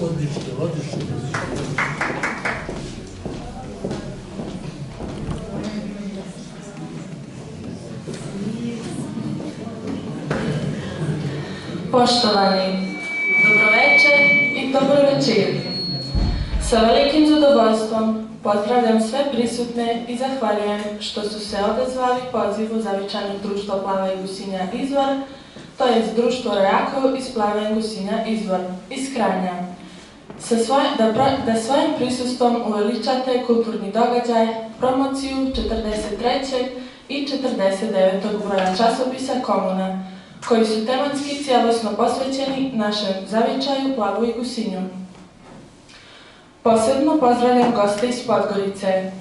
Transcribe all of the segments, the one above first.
Odlično. Poštovani, dobroveče i dobrovečer. Sa velikim zadovoljstvom pozdravljam sve prisutne i zahvaljujem što su se odazvali pozivu Zavičajnog društva Plava i gusinja Izvor, to je društvo rojakov iz Plava i gusinja Izvor, iz Kranja. Da svojim prisustvom uveličate kulturni događaj, promociju 43. i 49. broja časopisa Komuna, koji su tematski cijelosno posvećeni našem zavičaju, plavu i gusinju. Posebno pozdravljam goste iz Podgorice,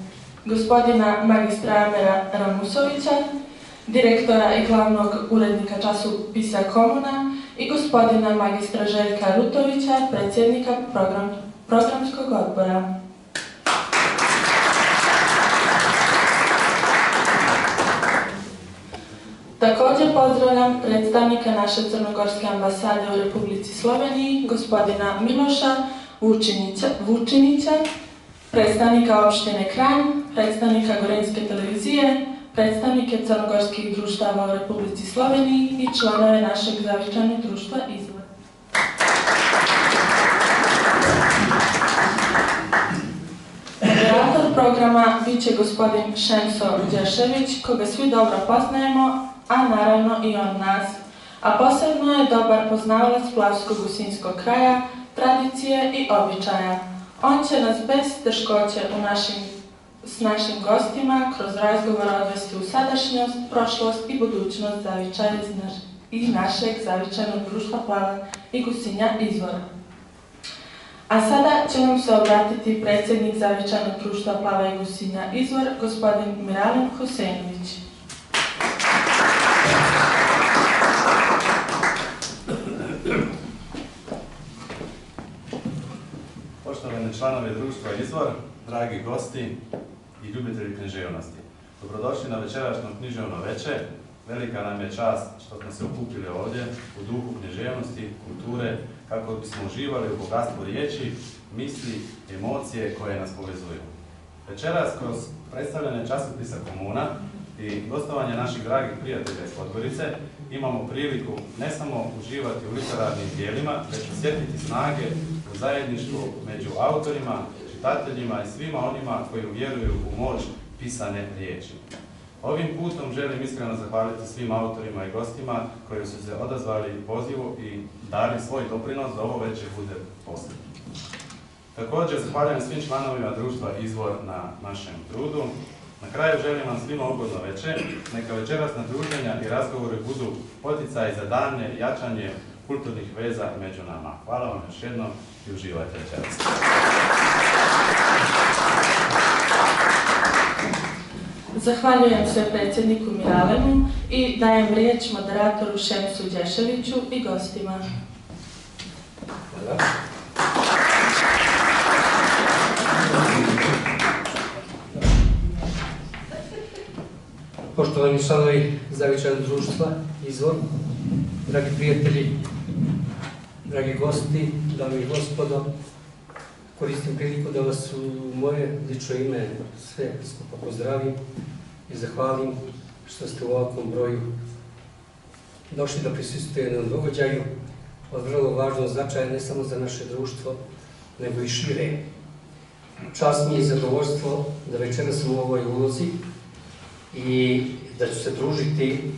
gospodina magistra Amera Ramusovića, direktora i glavnog urednika časopisa Komuna i gospodina magistra Željka Rutovića, predsjednika programskog odbora. Također pozdravljam predstavnika naše crnogorske ambasade u Republici Sloveniji, gospodina Miloša Vučinića, predstavnika opštine Kranj, predstavnika Gorenjske televizije, predstavnike crnogorskih društava u Republici Sloveniji i članove našeg zavičajnog društva Izvor. Moderator programa bit će gospodin Šemso Đeršević, koga svi dobro poznajemo, a naravno i on nas. A posebno je dobar poznavalac plavsko-gusinjskog kraja, tradicije i običaja. On će nas bez teškoće s našim gostima kroz razgovor odvesti u sadašnjost, prošlost i budućnost zavičaja iz našeg zavičajnog društva Plava i gusinja Izvora. A sada će nam se obratiti predsjednik zavičajnog društva Plava i gusinja Izvor, gospodin Miralem Huseinović. Poštovani članovi društva Izvor, dragi gosti i ljubitelji književnosti. Dobrodošli na večerašnjo književno veče. Velika nam je čast što smo se okupili ovdje u duhu književnosti, kulture, kako bismo uživali u bogatstvu riječi, misli, emocije koje nas povezuju. Večeras kroz predstavljanje časopisa Komuna i gostovanje naših dragih prijatelja iz Podgorice imamo priliku ne samo uživati u literarnim dijelima, već osjetiti snage u zajedništvu među autorima, čitateljima i svima onima koji vjeruju u moć pisane riječi. Ovim putom želim iskreno zahvaliti svim autorima i gostima koji su se odazvali pozivu i dali svoj doprinos da ovo večer bude posljednje. Također zahvaljujem svim članovima društva Izvor na našem trudu. Na kraju želim vam svima ugodno večer. Neka večerasna druženja i razgovori budu poticaj za daljnje jačanje kulturnih veza među nama. Hvala vam još jednom i uživajte večeras. Zahvaljujem se predsjedniku Miralemu i dajem riječ moderatoru Šemsu Đerševiću i gostima. Hvala. Poštovani članovi zavičajnog društva Izvor, dragi prijatelji, dragi gosti, dame i gospodo, koristim priliku da vas u moje lično ime sve skupa pozdravim i zahvalim što ste u ovakvom broju došli da prisustvujete na događaju od vrlo važnog značaja ne samo za naše društvo, nego i šire. Čast mi je i zadovoljstvo da večeras sam u ovoj ulozi i da ću se družiti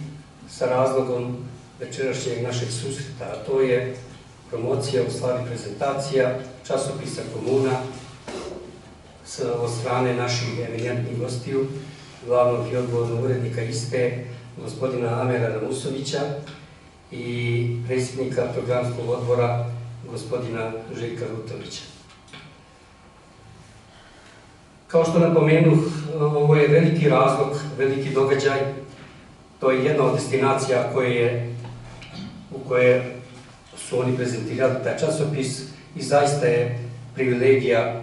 sa razlogom večerašnjeg našeg susreta, a to je promocija, u stvari prezentacija časopisa Komuna od strane naših eminentnih gostiju, glavnog i odgovornog urednika iste, gospodina Amera Ramusovića i predsjednika programskog odbora, gospodina Željka Rutovića. Kao što napomenuh, ovo je veliki razlog, veliki događaj. To je jedna od destinacija u koje su oni prezentirali taj časopis i zaista je privilegija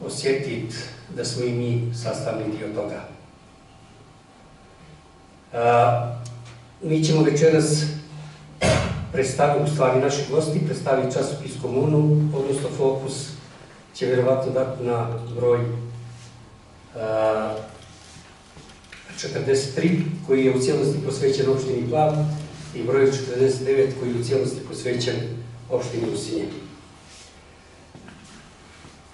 osjetiti da smo i mi sastavni dio toga. Mi ćemo večeras predstavi, u stvari naši gosti, predstavi časopis Komunu, odnosno Fokus će vjerovatno dati na broj 43, koji je u cijelosti posvećen opštini Plav, i broj 49, koji je u cijelosti posvećen opštini Usinje.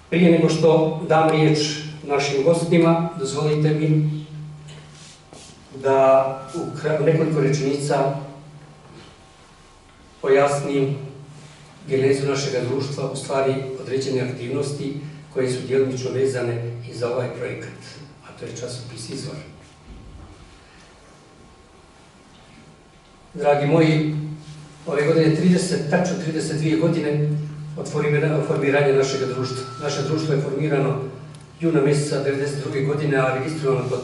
Prije nego što dam riječ našim gostima, dozvolite mi da u nekoliko rečenica pojasnim genezu našeg društva, u stvari određene aktivnosti koje su djelomično vezane i za ovaj projekat, a to je časopis Izvor. Dragi moji, ove godine tačno 32 godine od formiranja našeg društva. Naše društvo je formirano juna mjeseca 1992. godine, a registrovano kod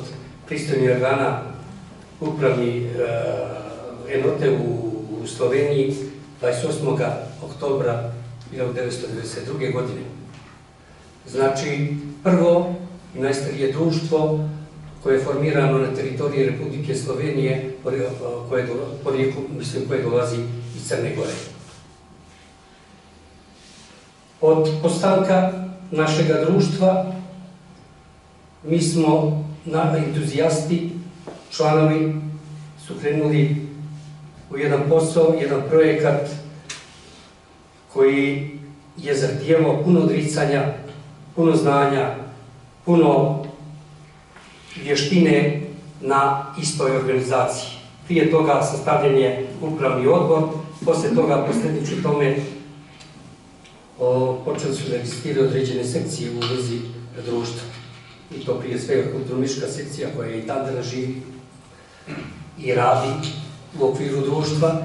pristojnih organa upravni enote u Sloveniji 28. oktobra 1992. godine. Znači, prvo i najstarije društvo koje je formirano na teritoriji Republike Slovenije, koje dolazi iz Crne Gore. Od postanka našega društva mi smo entuzijasti, članovi, su krenuli u jedan posao, jedan projekat koji je zahtijevao puno odricanja, puno znanja, puno vještine na istoj organizaciji. Prije toga sastavljen je upravni odbor, poslije toga, posljedniču tome, počeli su da egzistiraju određene sekcije u vezi društva. I to prije svega kulturno-umetnička sekcija koja i dan danas živi i radi u okviru društva,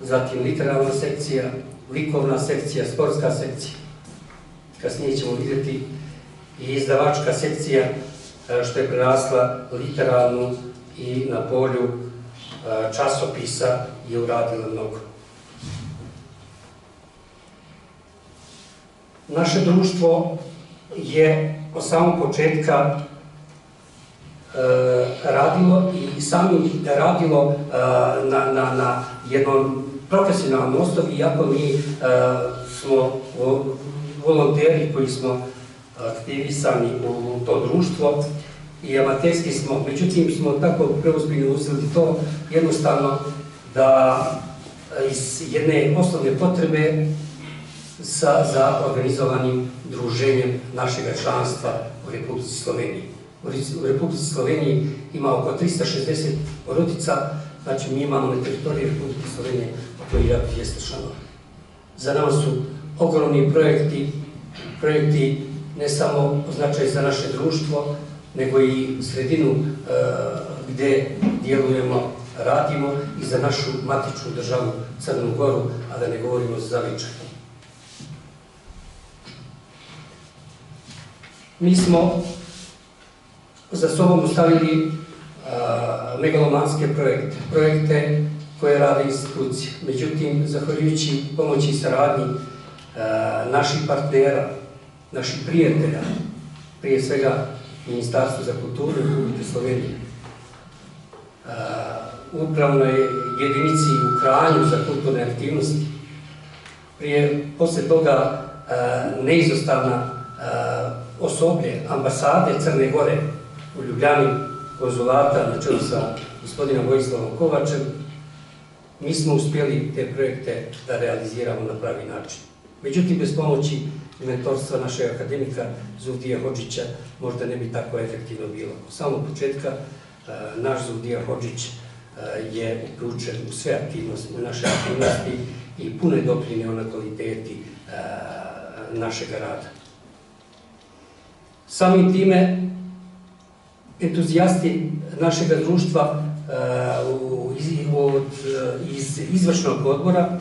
zatim literarna sekcija, likovna sekcija, sportska sekcija. Kasnije ćemo vidjeti i izdavačka sekcija, što je prerasla literarnu i na polju časopisa je uradila mnogo. Naše društvo je od samog početka radilo i samim radilo na jednom profesionalnom osnovi, iako mi smo volonteri koji smo aktivisani u to društvo i amaterski smo, međutim smo tako preozbiljno uzeli to jednostavno da iz jedne osnovne potrebe za organizovanim druženjem našeg članstva u Republici Sloveniji. U Republici Sloveniji ima oko 360 porodica, znači mi imamo na teritoriji Republike Slovenije oko 1200 članova. Za nama su ogromni projekti ne samo značaj za naše društvo, nego i sredinu gde djelujemo, radimo i za našu matičnu državu Crnu Goru, a da ne govorimo za Zavičaj. Mi smo za sobom ostavili megalomanske projekte koje rade institucije. Međutim, zahvaljujući pomoći i saradnji naših partnera, naših prijatelja, prije svega Ministarstvo za kulturu Republike Slovenije, upravnoj jedinici u Kranju za kulturne aktivnosti, posle toga neizostavna osoblje ambasade Crne Gore u Ljubljani, konzulata na čelu sa gospodinom Vojislavom Kovačem, mi smo uspjeli te projekte da realiziramo na pravi način. Međutim, bez pomoći i mentorstva našeg akademika Zuvdija Hodžića možda ne bi tako efektivno bilo. Od samog početka naš Zuvdija Hodžić je uključen u sve aktivnosti, u naše aktivnosti i puno je doprinio na kvaliteti našeg rada. Samim time, entuzijasti našeg društva iz izvršnog odbora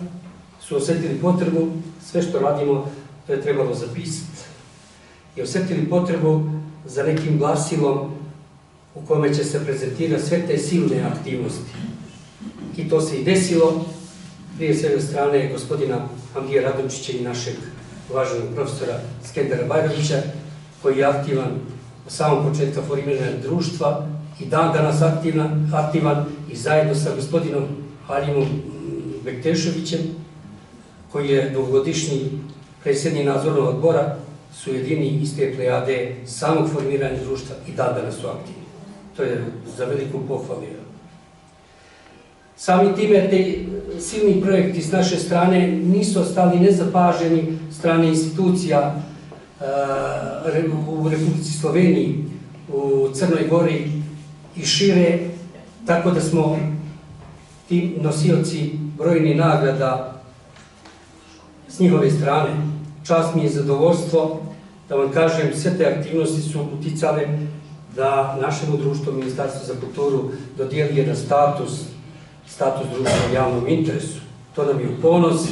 su osjetili potrebu, sve što radimo, to je trebalo zapisati. I osjetili potrebu za nekim glasilom u kome će se prezentirati sve te silne aktivnosti. I to se i desilo, prije svega strane gospodina Andrija Radončića i našeg uvaženog profesora Skendera Bajrovića, koji je aktivan od samog početka formiranja društva i dan danas aktivan i zajedno sa gospodinom Halimom Bekteševićem, koji je dugogodišnji predsjednik nadzornog odbora, su jedini iz te plejade samog formiranja društva i dan danas su aktivni. To je za veliku pohvalu. Sami time te silni projekti s naše strane nisu ostali nezapaženi strane institucija u Republici Sloveniji, u Crnoj Gori i šire, tako da smo ti nosioci brojnih nagrada s njihove strane. Čast mi je zadovoljstvo da vam kažem, sve te aktivnosti su uticale da našemu društvu Ministarstvo za kulturu dodijeli jedan status društva u javnom interesu. To nam je u ponos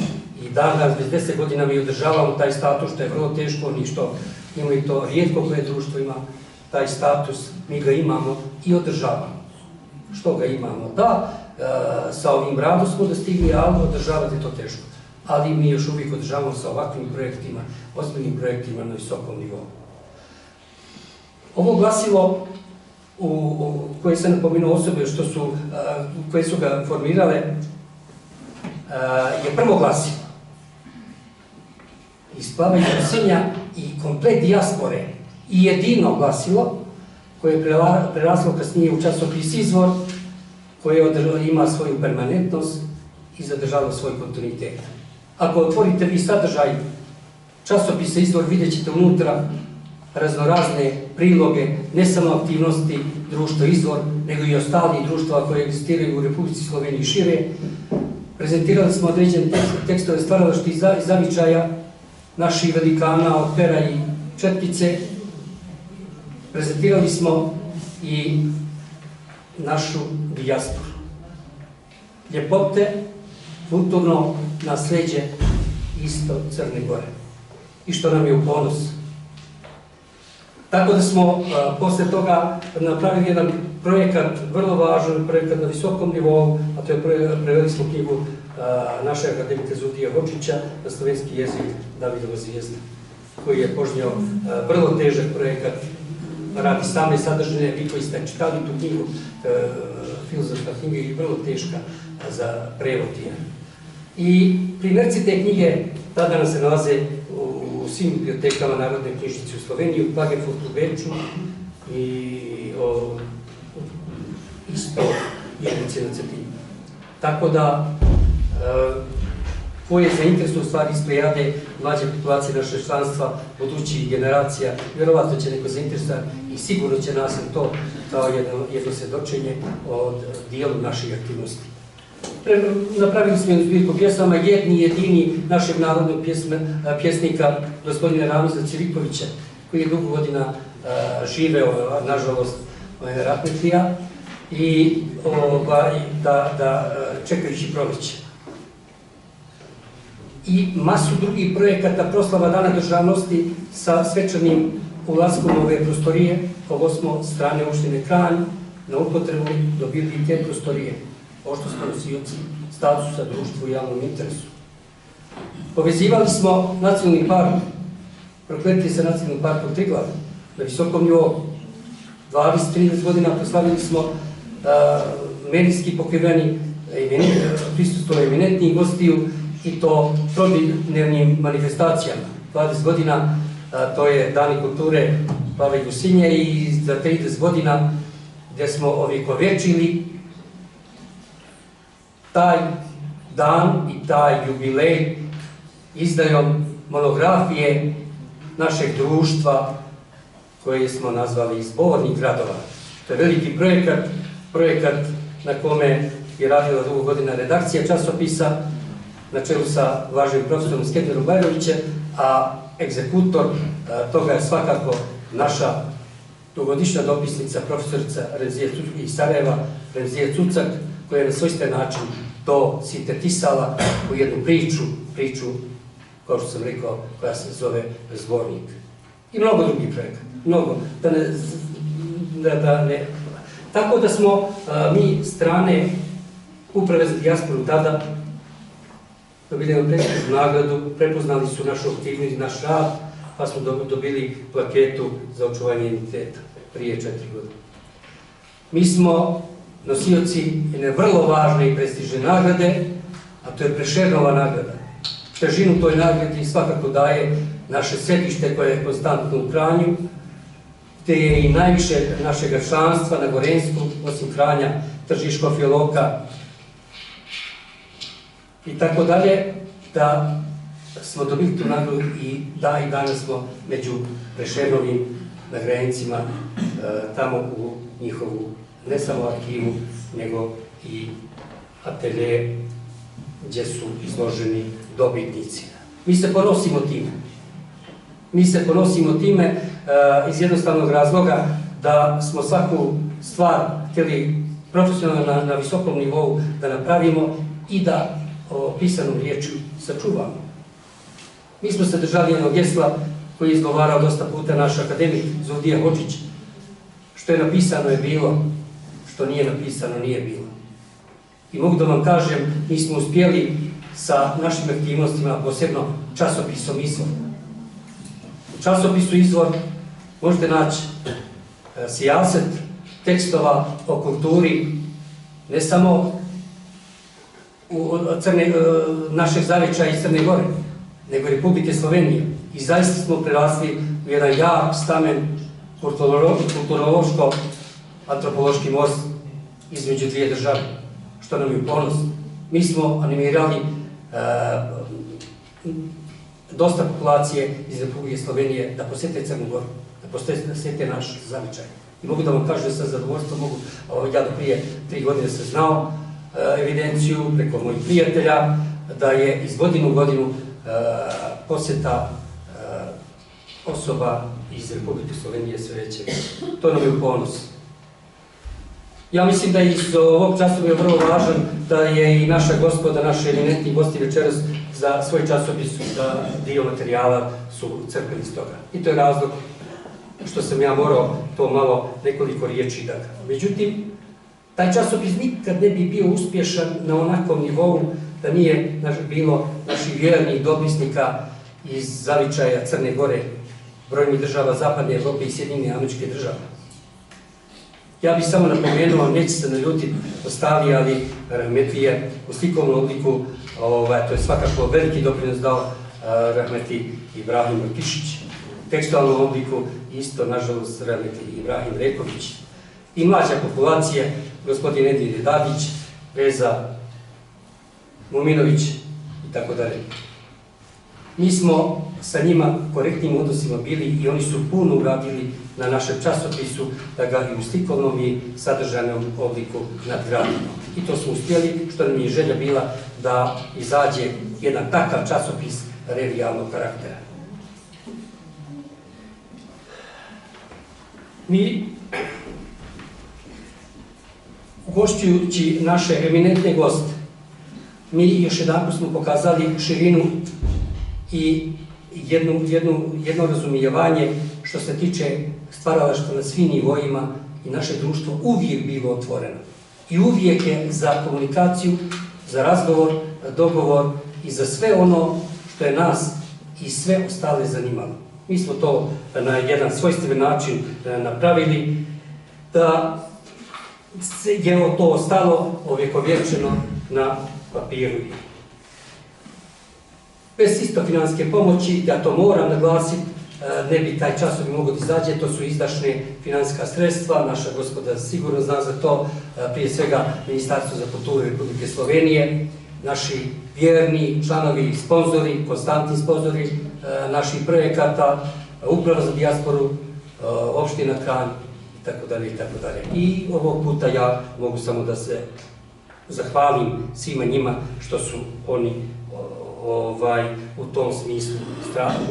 i danas, bez 10 godina mi održavamo taj status, što je vrlo teško, ništo ima i to rijetko koje društvo ima taj status, mi ga imamo i održavamo. Što ga imamo? Da, sa ovim radom smo dostigli, ali održavati to teško. Ali mi još uvijek održavamo sa ovakvim projektima, ozbiljnim projektima na visokom nivou. Ovo glasilo koje sam napomenuo osobe koje su ga formirale je prvo glasilo iz Plava i Rosinja i komplet dijaspore i jedino glasilo koje je preraslo kasnije u časopis Izvor, koje ima svoju permanentnost i zadržalo svoj kontinuitet. Ako otvorite vi sadržaj časopisa Izvor, vidjet ćete unutra raznorazne priloge, ne samo aktivnosti društva Izvor, nego i ostalih društva koje egzistiraju u Republici Sloveniji i šire. Prezentirali smo određene tekstove stvaralaštva i zavičaja naših velikana od Pera i Četkice. Prezentirali smo i našu dijasporu. Ljepote, kulturno nasleđe isto Crne Gore. I što nam je u ponos. Tako da smo posle toga napravili jedan projekat, vrlo važan projekat na visokom nivou, a to je preveli smo knjigu našeg akademika Zudija Vočića na slovenski jezik Davidova zvijezda, koji je požnjao vrlo težak projekat radi same sadržine. Vi koji ste čitali tu knjigu, filozofska knjiga je vrlo teška za prevod. I primjerci te knjige tada nam se nalaze u svim bibliotekama Narodne knjižnice u Sloveniji, u Klagenfurtu u Beču i isto Jednice na Cetini. Tako da, ko je zainteresovan u stvari iz plejade mlađe populacije našeg članstva, budućih generacija, vjerovatno će neko zainteresovan i sigurno će nas to kao jedno svjedočenje od dijelu naših aktivnosti. Napravili smo jednu zbirku pjesama, jedini našeg narodnog pjesnika, gospodina Ramiza Cirikovića, koji je dugo godina živeo, nažalost, ratnitlija, i čekajući proleće. I masu drugih projekata, proslava Dana državnosti sa svečanim ulaskom ove prostorije. Ovo smo strane opštine Kranj na upotrebu dobili i te prostorije, pošto smo nosioci statusa društva u javnom interesu. Povezivali smo nacionalni park, prokletili sa nacionalnim parkom Triglav na visokom nivou. 20-30 godina proslavili smo medijski pokriveni prisustvo eminentnih gostiju i to trodnevnim manifestacijama. 20 godina to je Dani kulture Plava i Rosinja i za 30 godina gdje smo ovjekovečili taj dan i taj jubilej izdajom monografije našeg društva koje smo nazvali Zbornik gradova. To je veliki projekat na kome je radila dugo godina redakcija časopisa na čelu sa važnim profesorom Skenderom Bajrovićem, a egzekutor toga je svakako naša dugogodišnja dopisnica, profesorica Remzije Cucak iz Sarajeva, Remzije Cucak, koja je na svojstven način to sintetisala u jednu priču, kao što sam rekao, koja se zove Zbornik. I mnogo drugih projekata, mnogo. Tako da smo mi strane Uprave za dijasporu tada dobili jednu prestižnu nagradu, prepoznali su našu aktivnost i naš rad, pa smo dobili plaketu za očuvanje identiteta prije 4 godine. Mi smo nosioci jedne vrlo važne i prestižne nagrade, a to je Prešernova nagrada. Težinu toj nagradi svakako daje naše središte koje je konstantno u Kranju, te je i najviše našeg članstva na Gorensku, osim Kranja, Tržiškog Loka i tako dalje, da smo dobili tu nagradu i danas smo među Prešernovim nagrajencima tamo u njihovu, ne samo arhivu, nego i atelje gdje su izloženi dobitnici. Mi se ponosimo time. Mi se ponosimo time iz jednostavnog razloga da smo svaku stvar htjeli profesionalno na visokom nivou da napravimo i da pisanom riječju sačuvamo. Mi smo se držali jednog gesla koji je izgovarao dosta puta naš akademik Zuvdija Hodžić. Što je napisano je bilo, što nije napisano nije bilo. I mogu da vam kažem, mi smo uspjeli sa našim aktivnostima, posebno časopisom Izvor. U časopisu Izvor možete naći sijaset tekstova o kulturi, ne samo našeg zavičaja iz Crne Gore, nego Republike Slovenije. I zaista smo prerasli u jedan jak stamen kulturološko-antropološki most između dvije države, što nam je ponos. Mi smo animirali dosta populacije iz Republike Slovenije da posete Crnu Goru, da posete naš zavičaj. I mogu da vam kažem sa zadovoljstvom, ja do prije 3 godine sam znao evidenciju preko mojih prijatelja, da je iz godine u godinu poseta osoba iz Republike Slovenije sve veće. To nam je ponos. Ja mislim da iz ovog časopisa je vrlo važan da je i naša gospoda, naši eminentni gosti večeras za svoj časopis, da dio materijala su crpili iz toga. I to je razlog što sam ja morao to malo nekoliko riječi da kažem. Međutim, taj časopis nikad ne bi bio uspješan na onakvom nivou da nije bilo naših vjernih dopisnika iz zavičaja Crne Gore, brojnih država Zapadne Evrope i Sjedinjenih Američkih Država. Ja bih samo napomenuo, neće se naljutiti ostali, ali rahmetlije u slikovnom obliku, to je svakako veliki doprinos dao rahmeti Ibrahim Kišić. U tekstualnom obliku isto, nažalost, rahmeti Ibrahim Reković. I mlađa populacija, gospodin Edir Dadić, Reza Muminović i tako dalje. Mi smo sa njima korektnim odnosima bili i oni su puno uradili na našem časopisu da ga i u slikovnom i sadržajnom obliku nadgradimo. I to smo uspjeli, što nam je želja bila da izađe jedan takav časopis revijalnog karaktera. Mi, ugošćujući naše eminentne goste, mi još jedanput smo pokazali širinu i jedno razumijevanje što se tiče stvaralaštva na svim nivoima i naše društvo uvijek bilo otvoreno. I uvijek je za komunikaciju, za razgovor, dogovor i za sve ono što je nas i sve ostale zanimalo. Mi smo to na jedan svojstven način napravili, da je to ostalo ovjekovječeno na papiru. Bez isto financijske pomoći, ja to moram naglasiti, ne bi taj časopis mogao da izađe, to su izdašne financijska sredstva, naša gospoda sigurno zna za to, prije svega Ministarstvo za kulturu Republike Slovenije, naši vjerni članovi, sponzori, konstantni sponzori naših projekata, Uprava za dijasporu, opština Kranj itd. I ovog puta ja mogu samo da se zahvalim svima njima što su oni u tom smislu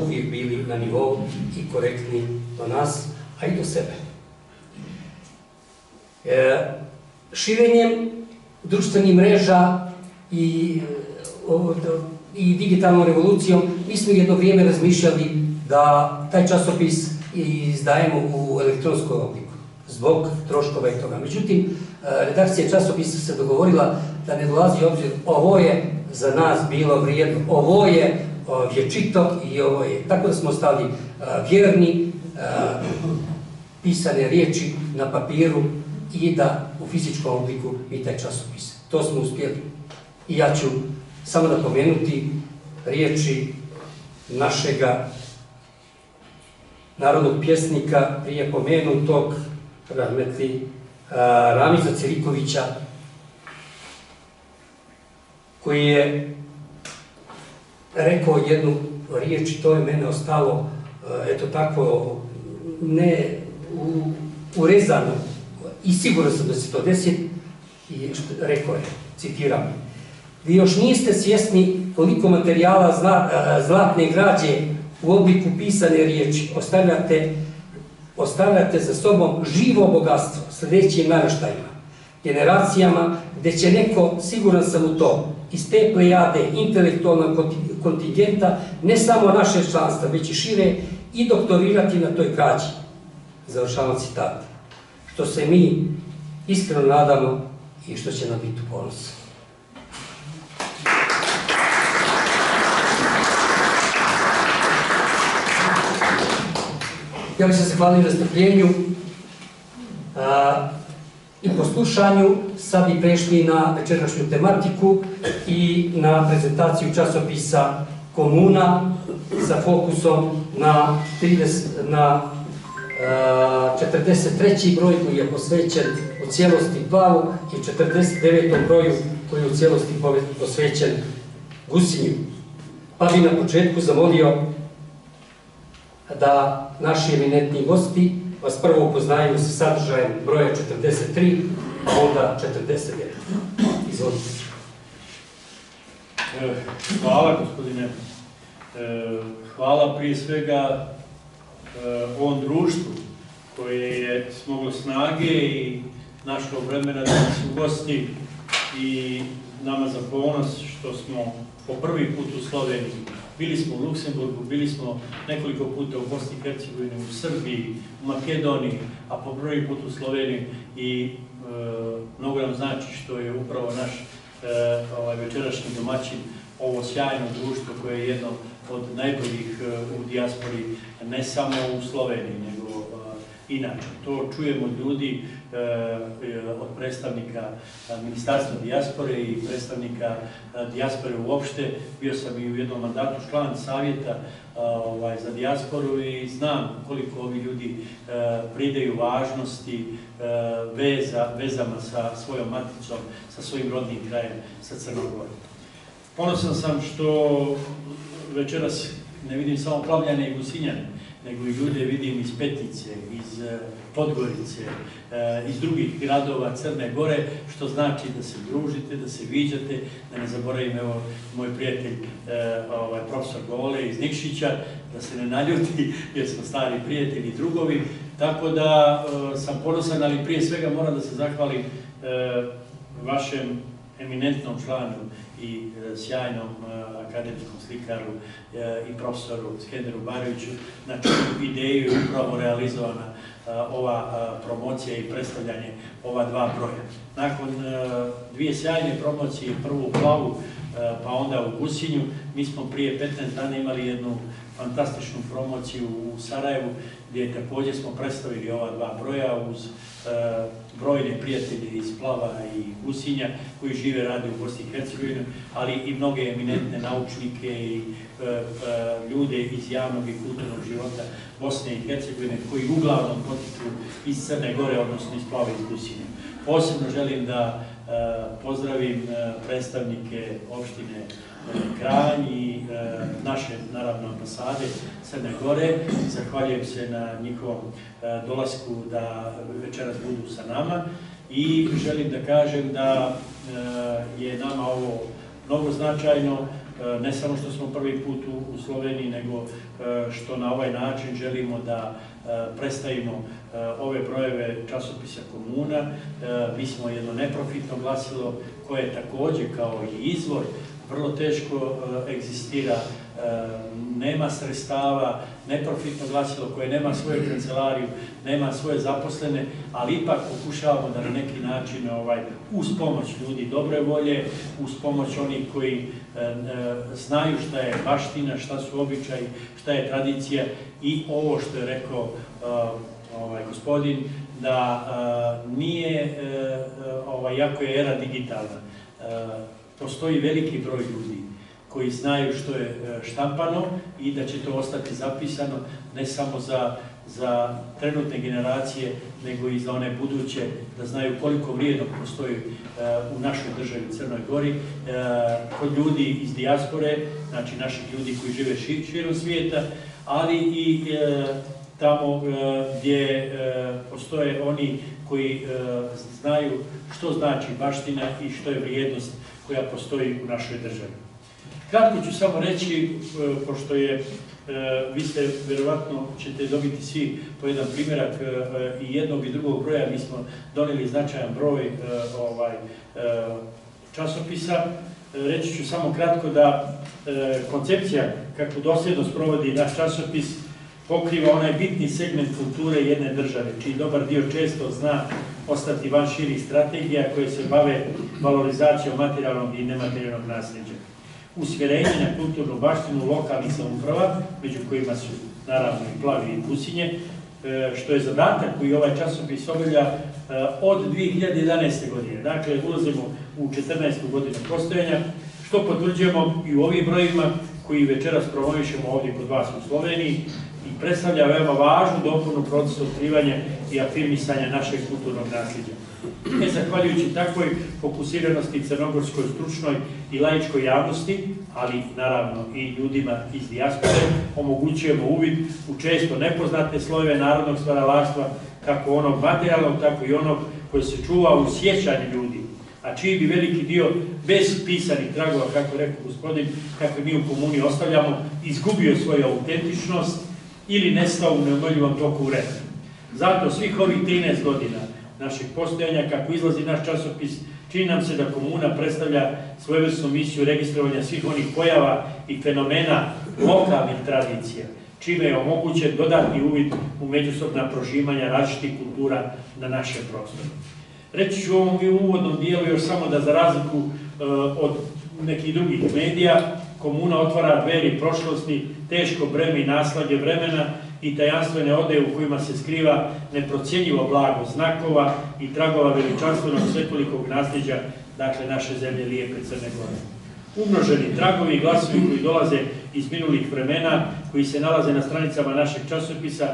uvijek bili na nivou i korektni do nas, a i do sebe. Širenjem društvenih mreža i digitalnom revolucijom mi smo jedno vrijeme razmišljali da taj časopis izdajemo u elektronskom obliku zbog troškova i toga. Međutim, redakcija časopisa se dogovorila da ne dolazi u obzir, ovo je za nas bilo vrijedno, ovo je vječito i ovo je. Tako da smo ostali vjerni, pisane riječi na papiru i da u fizičkom obliku mi taj časopis. To smo uspjeli. I ja ću samo napomenuti riječi našega narodnog pjesnika, prije pomenutog rahmetli Ramiza Cirikovića, koji je rekao jednu riječ i to je mene ostalo, eto tako, ne urezano, i siguran sam da se to desi, i rekao je, citiram: vi još niste svjesni koliko materijala zlatne građe u obliku pisane riječi ostavljate za sobom živo bogatstvo sljedećim naraštajima, generacijama, gdje će neko, siguran sam u to, iz te plejade intelektualnog kontingenta, ne samo naše članstva, već i šire, i doktorirati na toj građi. Završavam citat. Što se mi iskreno nadamo i što će nam biti ponos. Ja bih se zahvalio na strpljenju i poslušanju. Sad bi prešli na večerašnju tematiku i na prezentaciju časopisa Komuna sa fokusom na 43. broj koji je posvećen u cijelosti Plavu i 49. broju koji je u cijelosti posvećen Gusinju. Pa bi na početku zamolio da naši eminentni gosti vas prvo upoznaju sa sadržajem broja 43, a onda 49. Izvolite. Hvala, gospodine. Hvala prije svega ovom društvu koje je smoglo snage i našlo vremena da nas ugosti i nama za ponos što smo po prvi put u Sloveniji. Bili smo u Luksemburgu, bili smo nekoliko puta u Bosni i Hercegovini, u Srbiji, u Makedoniji, a po prvi put u Sloveniji i mnogo nam znači što je upravo naš večerašnji domaćin ovo sjajno društvo koje je jedno od najboljih u dijaspori, ne samo u Sloveniji, nego inače. To čujemo od ljudi, od predstavnika Ministarstva dijaspore i predstavnika dijaspore uopšte. Bio sam i u jednom mandatu član savjeta za dijasporu i znam koliko ovi ljudi pridaju važnosti vezama sa svojom maticom, sa svojim rodnim krajem, sa Crnom Gorom. Ponosan sam što večeras ne vidim samo Plavljane i Gusinjane, nego i ljude vidim iz Petice, iz Podgorice, iz drugih gradova Crne Gore, što znači da se družite, da se viđate, da ne zaboravim, evo, moj prijatelj, profesor Gole iz Nikšića, da se ne naljuti, jer smo stari prijatelji i drugovi, tako da sam ponosan, ali prije svega moram da se zahvalim vašem eminentnom članu i sjajnom akademskom slikaru i profesoru Skenderu Baroviću, na čiju ideju je upravo realizovana ova promocija i predstavljanje ova dva broja. Nakon dvije sjajne promocije, prvu u Plavu, pa onda u Gusinju, mi smo prije 15 dana imali jednu fantastičnu promociju u Sarajevu, gdje također smo predstavili ova dva broja uz brojne prijatelje iz Plava i Gusinja koji žive, rade u Bosni i Hercegovini, ali i mnoge eminentne naučnike i ljude iz javnog i kulturnog života Bosne i Hercegovine koji uglavnom potiču iz Crne Gore, odnosno iz Plava i iz Gusinja. Posebno želim da pozdravim predstavnike opštine Kranj i naše, naravno, ambasade Crne Gore. Zahvaljujem se na njihovom dolasku da večeras budu sa nama i želim da kažem da je nama ovo mnogo značajno, ne samo što smo prvi put u Sloveniji, nego što na ovaj način želimo da predstavimo ove brojeve časopisa Komuna. Mi smo jedno neprofitno glasilo koje također kao i izvor vrlo teško egzistira, nema sredstava, neprofitno glasilo koje nema svoju kancelariju, nema svoje zaposlene, ali ipak pokušavamo da na neki način uz pomoć ljudi dobre volje, uz pomoć onih koji znaju šta je baština, šta su običaji, šta je tradicija i ovo što je rekao gospodin, da nije, jako je era digitalna, postoji veliki broj ljudi koji znaju što je štampano i da će to ostati zapisano ne samo za trenutne generacije, nego i za one buduće, da znaju koliko vrijedno postoji u našoj državi Crnoj Gori, kod ljudi iz dijaspore, znači naših ljudi koji žive širom svijeta, ali i tamo gdje postoje oni koji znaju što znači baština i što je vrijednost koja postoji u našoj državi. Kratko ću samo reći, pošto je, vi ste, vjerovatno ćete dobiti svi po jedan primjerak i jednog i drugog broja, mi smo donijeli značajan broj časopisa. Reći ću samo kratko da koncepcija kako dosljednost provodi naš časopis pokriva onaj bitni segment kulture jedne države, čiji dobar dio često zna ostati van širih strategija koje se bave valorizacijom materijalnog i nematerijalnog nasljeđa. Usmjerenje na kulturnu baštinu lokalnih samouprava, među kojima su naravno i Plavi i Businje, što je zadatak koji ovaj časopis obavlja od 2011. godine. Dakle, ulazimo u 14. godinu postojanja, što potvrđujemo i u ovim brojima koji večeras promovišemo ovdje kod vas u Sloveniji i predstavlja veoma važnu dopunu procesu otkrivanja i afirmisanja našeg kulturnog nasljeđa. Zahvaljujući takvoj fokusiranosti crnogorskoj stručnoj i laičkoj javnosti, ali naravno i ljudima iz dijaspore, omogućujemo uvid u često nepoznate slojeve narodnog stvaralaštva, kako onog materijalnog, tako i onog koji se čuva u sjećanju ljudi, a čiji bi veliki dio bez pisanih tragova, kako rekao gospodin, kako mi u komuni ostavljamo, izgubio svoju autentičnost ili nestao u neumoljivom toku vremena. Zato svih ovih 13 godina našeg postojanja, kako izlazi naš časopis, čini nam se da komuna predstavlja svojevrsnu misiju registrovanja svih onih pojava i fenomena lokalnih tradicija, čime je omogućen dodatni uvid u međusobna prožimanja različitih kultura na našem prostoru. Reći ću u ovom uvodnom dijelu još samo da za razliku od nekih drugih medija, komuna otvara dveri prošlosti, teško breme i naslage vremena i tajanstvene odeje u kojima se skriva neprocjenjivo blago znakova i tragova veličanstvenog svetolikog nasljeđa, dakle naše zemlje lijepe Crne Gore. Umnoženi tragovi i glasovi koji dolaze iz minulih vremena, koji se nalaze na stranicama našeg časopisa,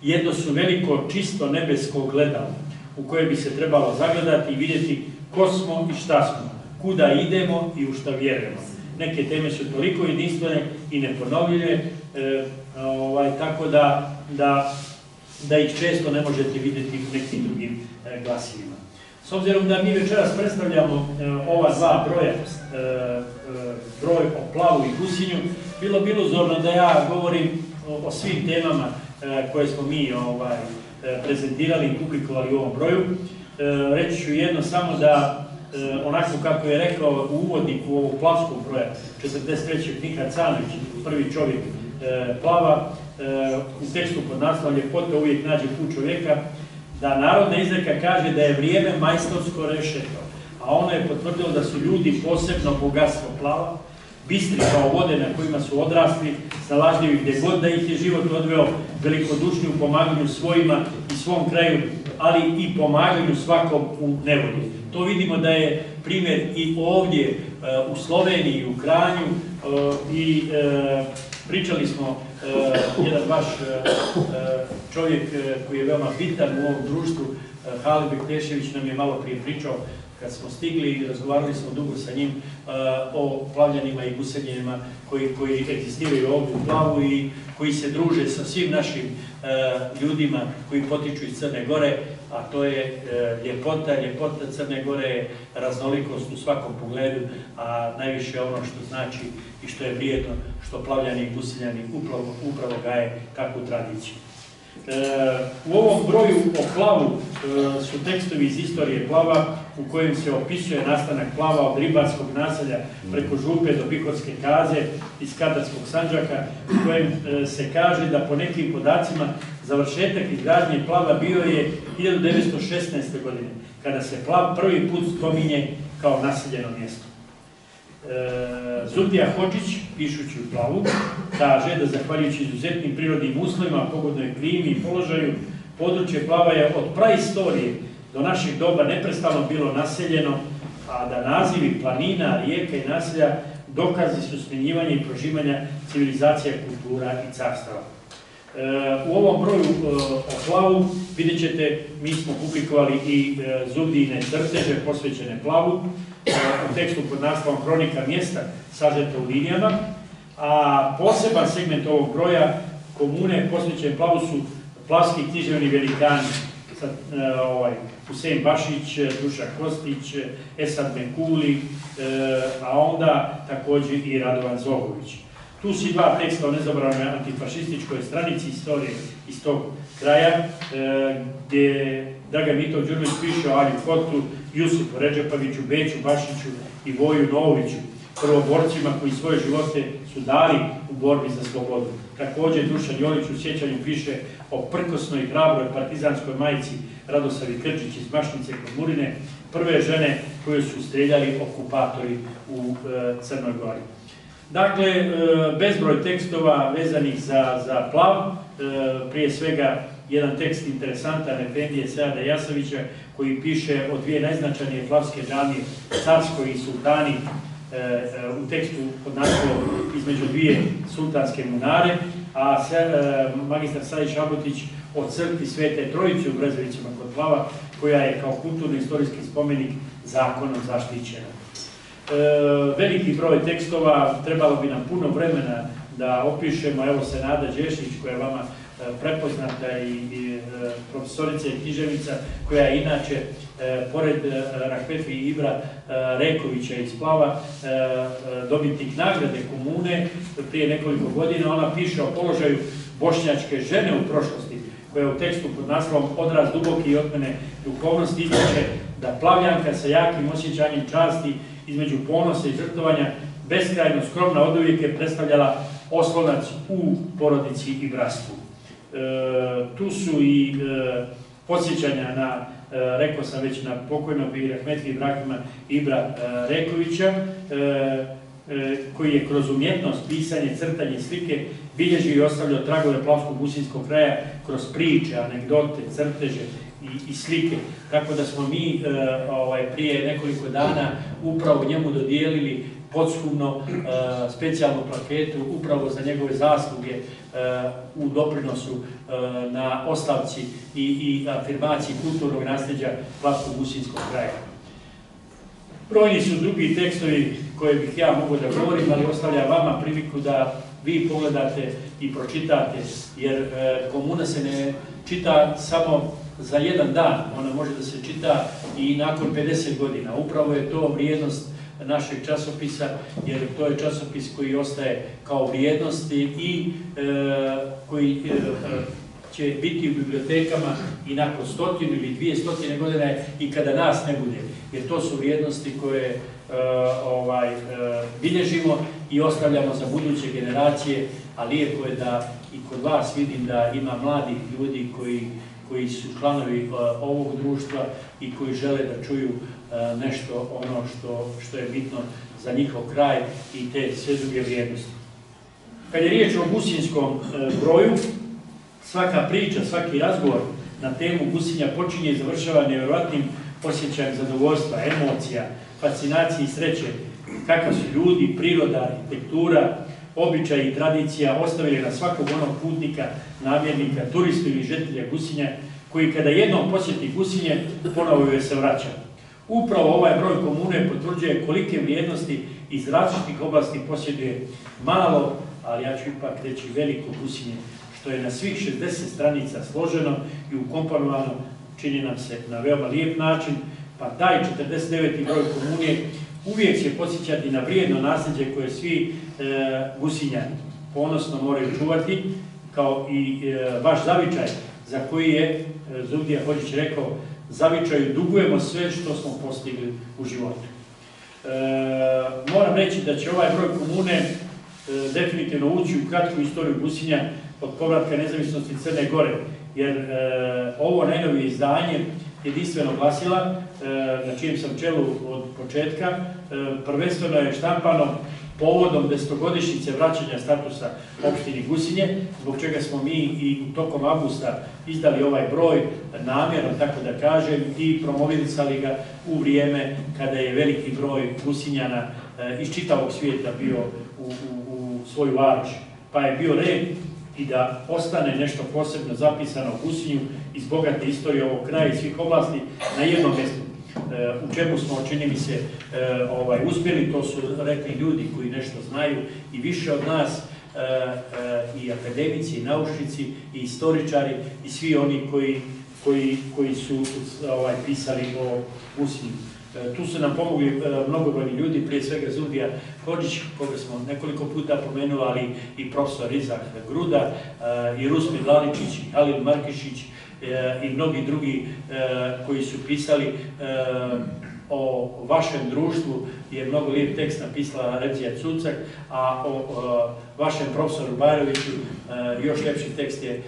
jedno su veliko, čisto nebesko ogledalo u koje bi se trebalo zagledati i vidjeti ko smo i šta smo, kuda idemo i u šta vjerujemo. Neke teme su toliko jedinstvene i neponovljive, tako da ih često ne možete vidjeti u nekim drugim glasivima. S obzirom da mi večeras predstavljamo ova dva broja, broj o Plavu i Businju, bilo bi iluzorno da ja govorim o svim temama koje smo mi prezentirali i publikovali u ovom broju. Reći ću jedno samo da, onako kako je rekao u uvodniku ovog plavskog broja, 43. Nika Canović, prvi čovjek Plava, u tekstu pod naslovom Ljepota uvijek nađe put čovjeka, da narodna izreka kaže da je vrijeme majstorsko rešeto, a ono je potvrdilo da su ljudi posebno bogatstvo Plava, bistri kao vode na kojima su odrasli, snalažljivi gdje god da ih je život odveo, velikodušni u pomaganju svojima i svom kraju, ali i pomaganju svakom u nevolji. To vidimo da je primjer i ovdje u Sloveniji, u Kranju, i pričali smo, jedan vaš čovjek koji je veoma bitan u ovom društvu, Hali Bektešević, nam je malo prije pričao kad smo stigli i razgovarali smo dugo sa njim o plavljanima i gusenjima koji egzistiraju ovdje u Plavu i koji se druže sa svim našim ljudima koji potiču iz Crne Gore, a to je ljepota. Ljepota Crne Gore je raznolikost u svakom pogledu, a najviše ono što znači i što je vrijedno, što plavljani i guseljani upravo gaje kakvu tradiciju. U ovom broju o Plavu su tekstovi iz istorije Plava u kojem se opisuje nastanak Plava od ribarskog naselja preko Župe do Bihorske Kaze iz Kadarskog Sandžaka, u kojem se kaže da po nekim podacima završetak izgradnje Plava bio je 1916. godine, kada se Plav prvi put spominje kao naseljeno mjesto. Zutija Hodžić, pišući u Plavu, kaže da zahvaljujući izuzetnim prirodnim uslovima, pogodnoj klimi i položaju, područje Plava je od praistorije do našeg doba neprestano bilo naseljeno, a da nazivi planina, rijeka i naselja dokazi su smjenjivanja i prožimanja civilizacija, kultura i carstava. U ovom broju o plavu vidjet ćete, mi smo publikovali i Zubdijine crteže posvećene plavu u tekstu pod naslovom Kronika mjesta sažeta u linijama, a poseban segment ovog broja komune posvećene plavu su plavski književni velikani, Husein Bašić, Duša Kostić, Esad Mekuli, a onda također i Radovan Zogović. Tu su i dva teksta o nezaboravnoj antifašističkoj stranici istorije iz tog kraja, gdje Dragan Mitov Đurđević piše o Alju Kotu, Jusufu Redžepaviću, Beću Bašiću i Voju Novoviću, prvoborcima koji svoje živote su dali u borbi za slobodu. Također Dušan Jolić u sjećanju piše o prkosnoj i hrabroj partizanskoj majci Radosavi Krčić iz Mašnice kod Murine, prve žene koje su streljali okupatori u Crnoj Gori. Dakle, bezbroj tekstova vezanih za plav, prije svega jedan tekst interesantan Efendije Seada Jasavića koji piše o dvije najznačajnije plavske džamije, Carskoj i Sultani, u tekstu pod naslovom Između dvije sultanske munare, a magistar Sajić Abutić o crkvi Svete Trojice u Brezovicima kod Plava, koja je kao kulturno-istorijski spomenik zakonom zaštićena. Veliki broj tekstova, trebalo bi nam puno vremena da opišemo, evo Senada Đešić koja je vama prepoznata i profesorica i književnica koja je inače, pored Rahmetli Ibra Rekovića iz Plava, dobitnik nagrade komune prije nekoliko godina. Ona piše o položaju bošnjačke žene u prošlosti, koja je u tekstu pod naslovom Odraz duboki i otmene duhovnosti ističe da Plavljanka sa jakim osjećanjem časti između ponosa i žrtvovanja beskrajno skromna oduvijek je predstavljala oslonac u porodici i bratstvu. Tu su i podsjećanja na, rekao sam već, na pokojnog i rahmetli Ibrahima Ibra Rekovića, koji je kroz umjetnost, pisanje, crtanje, slike bilježio i ostavljao tragove plavskog gusinskog kraja kroz priče, anegdote, crteže i slike. Tako da smo mi prije nekoliko dana upravo njemu dodijelili posthumno specijalnu plaketu upravo za njegove zasluge u doprinosu na ostavci i afirmaciji kulturnog nasljeđa plavskog gusinskog kraja. Brojni su drugi tekstovi koje bih ja mogao da govorim, ali ostavljam vama priliku da vi pogledate i pročitate, jer komuna se ne čita samo za jedan dan, ona može da se čita i nakon 50 godina. Upravo je to vrijednost našeg časopisa, jer to je časopis koji ostaje kao vrijednosti i koji će biti u bibliotekama i nakon 100 ili 200 godina i kada nas ne bude, jer to su vrijednosti koje bilježimo i ostavljamo za buduće generacije, a lijepo je da i kod vas vidim da ima mladih ljudi koji su članovi ovog društva i koji žele da čuju nešto ono što je bitno za njihov kraj i te sve druge vrijednosti. Kad je riječ o gusinskom broju, svaka priča, svaki razgovor na temu Gusinja počinje i završava nevjerojatnim osjećajem zadovoljstva, emocija, fascinacije i sreće, kakav su ljudi, priroda, arhitektura, običaji i tradicija ostavili na svakog onog putnika, namjernika, turistu ili žetelja Gusinja, koji kada jednom posjeti Gusinje, ponovo joj se vraća. Upravo ovaj broj komune potvrđuje kolike vrijednosti iz različitih oblasti posjeduje malo, ali ja ću ipak reći veliko Gusinje, što je na svih 60 stranica složeno i ukomponovano, čini nam se na veoma lijep način, pa taj 49. broj komune uvijek će podsjećati na vrijedno nasljeđe koje svi Gusinjani ponosno moraju čuvati, kao i vaš zavičaj za koji je Zubdija Hođić rekao: zavičaju dugujemo sve što smo postigli u životu. Moram reći da će ovaj broj komune definitivno ući u kratku istoriju Gusinja od povratka nezavisnosti Crne Gore, jer ovo najnovije izdanje jedinstveno glasila, na čijem sam čelu od početka, prvenstveno je štampano povodom 10-godišnjice vraćanja statusa opštini Gusinje, zbog čega smo mi i tokom avgusta izdali ovaj broj, namjerno tako da kažem, i promovisali ga u vrijeme kada je veliki broj Gusinjana iz čitavog svijeta bio u svoju varoš. Pa je bio red i da ostane nešto posebno zapisano u Gusinju iz bogate istorije ovog kraja i svih oblasti na jednom mjestu. U čemu smo, čini mi se, uspjeli, to su rekli ljudi koji nešto znaju i više od nas, i akademici, i naučnici, i istoričari, i svi oni koji su pisali o Gusinju. Tu su nam pomogli mnogobrojni ljudi, prije svega Zulfija Hodžić, koga smo nekoliko puta pomenuli, ali i profesor Izak Gruda, i Rusmir Laličić, i Halil Markišić, i mnogi drugi koji su pisali o vašem društvu. Je mnogo lijep tekst napisala Remzija Cucak, a o vašem profesoru Bajroviću još ljepši tekst je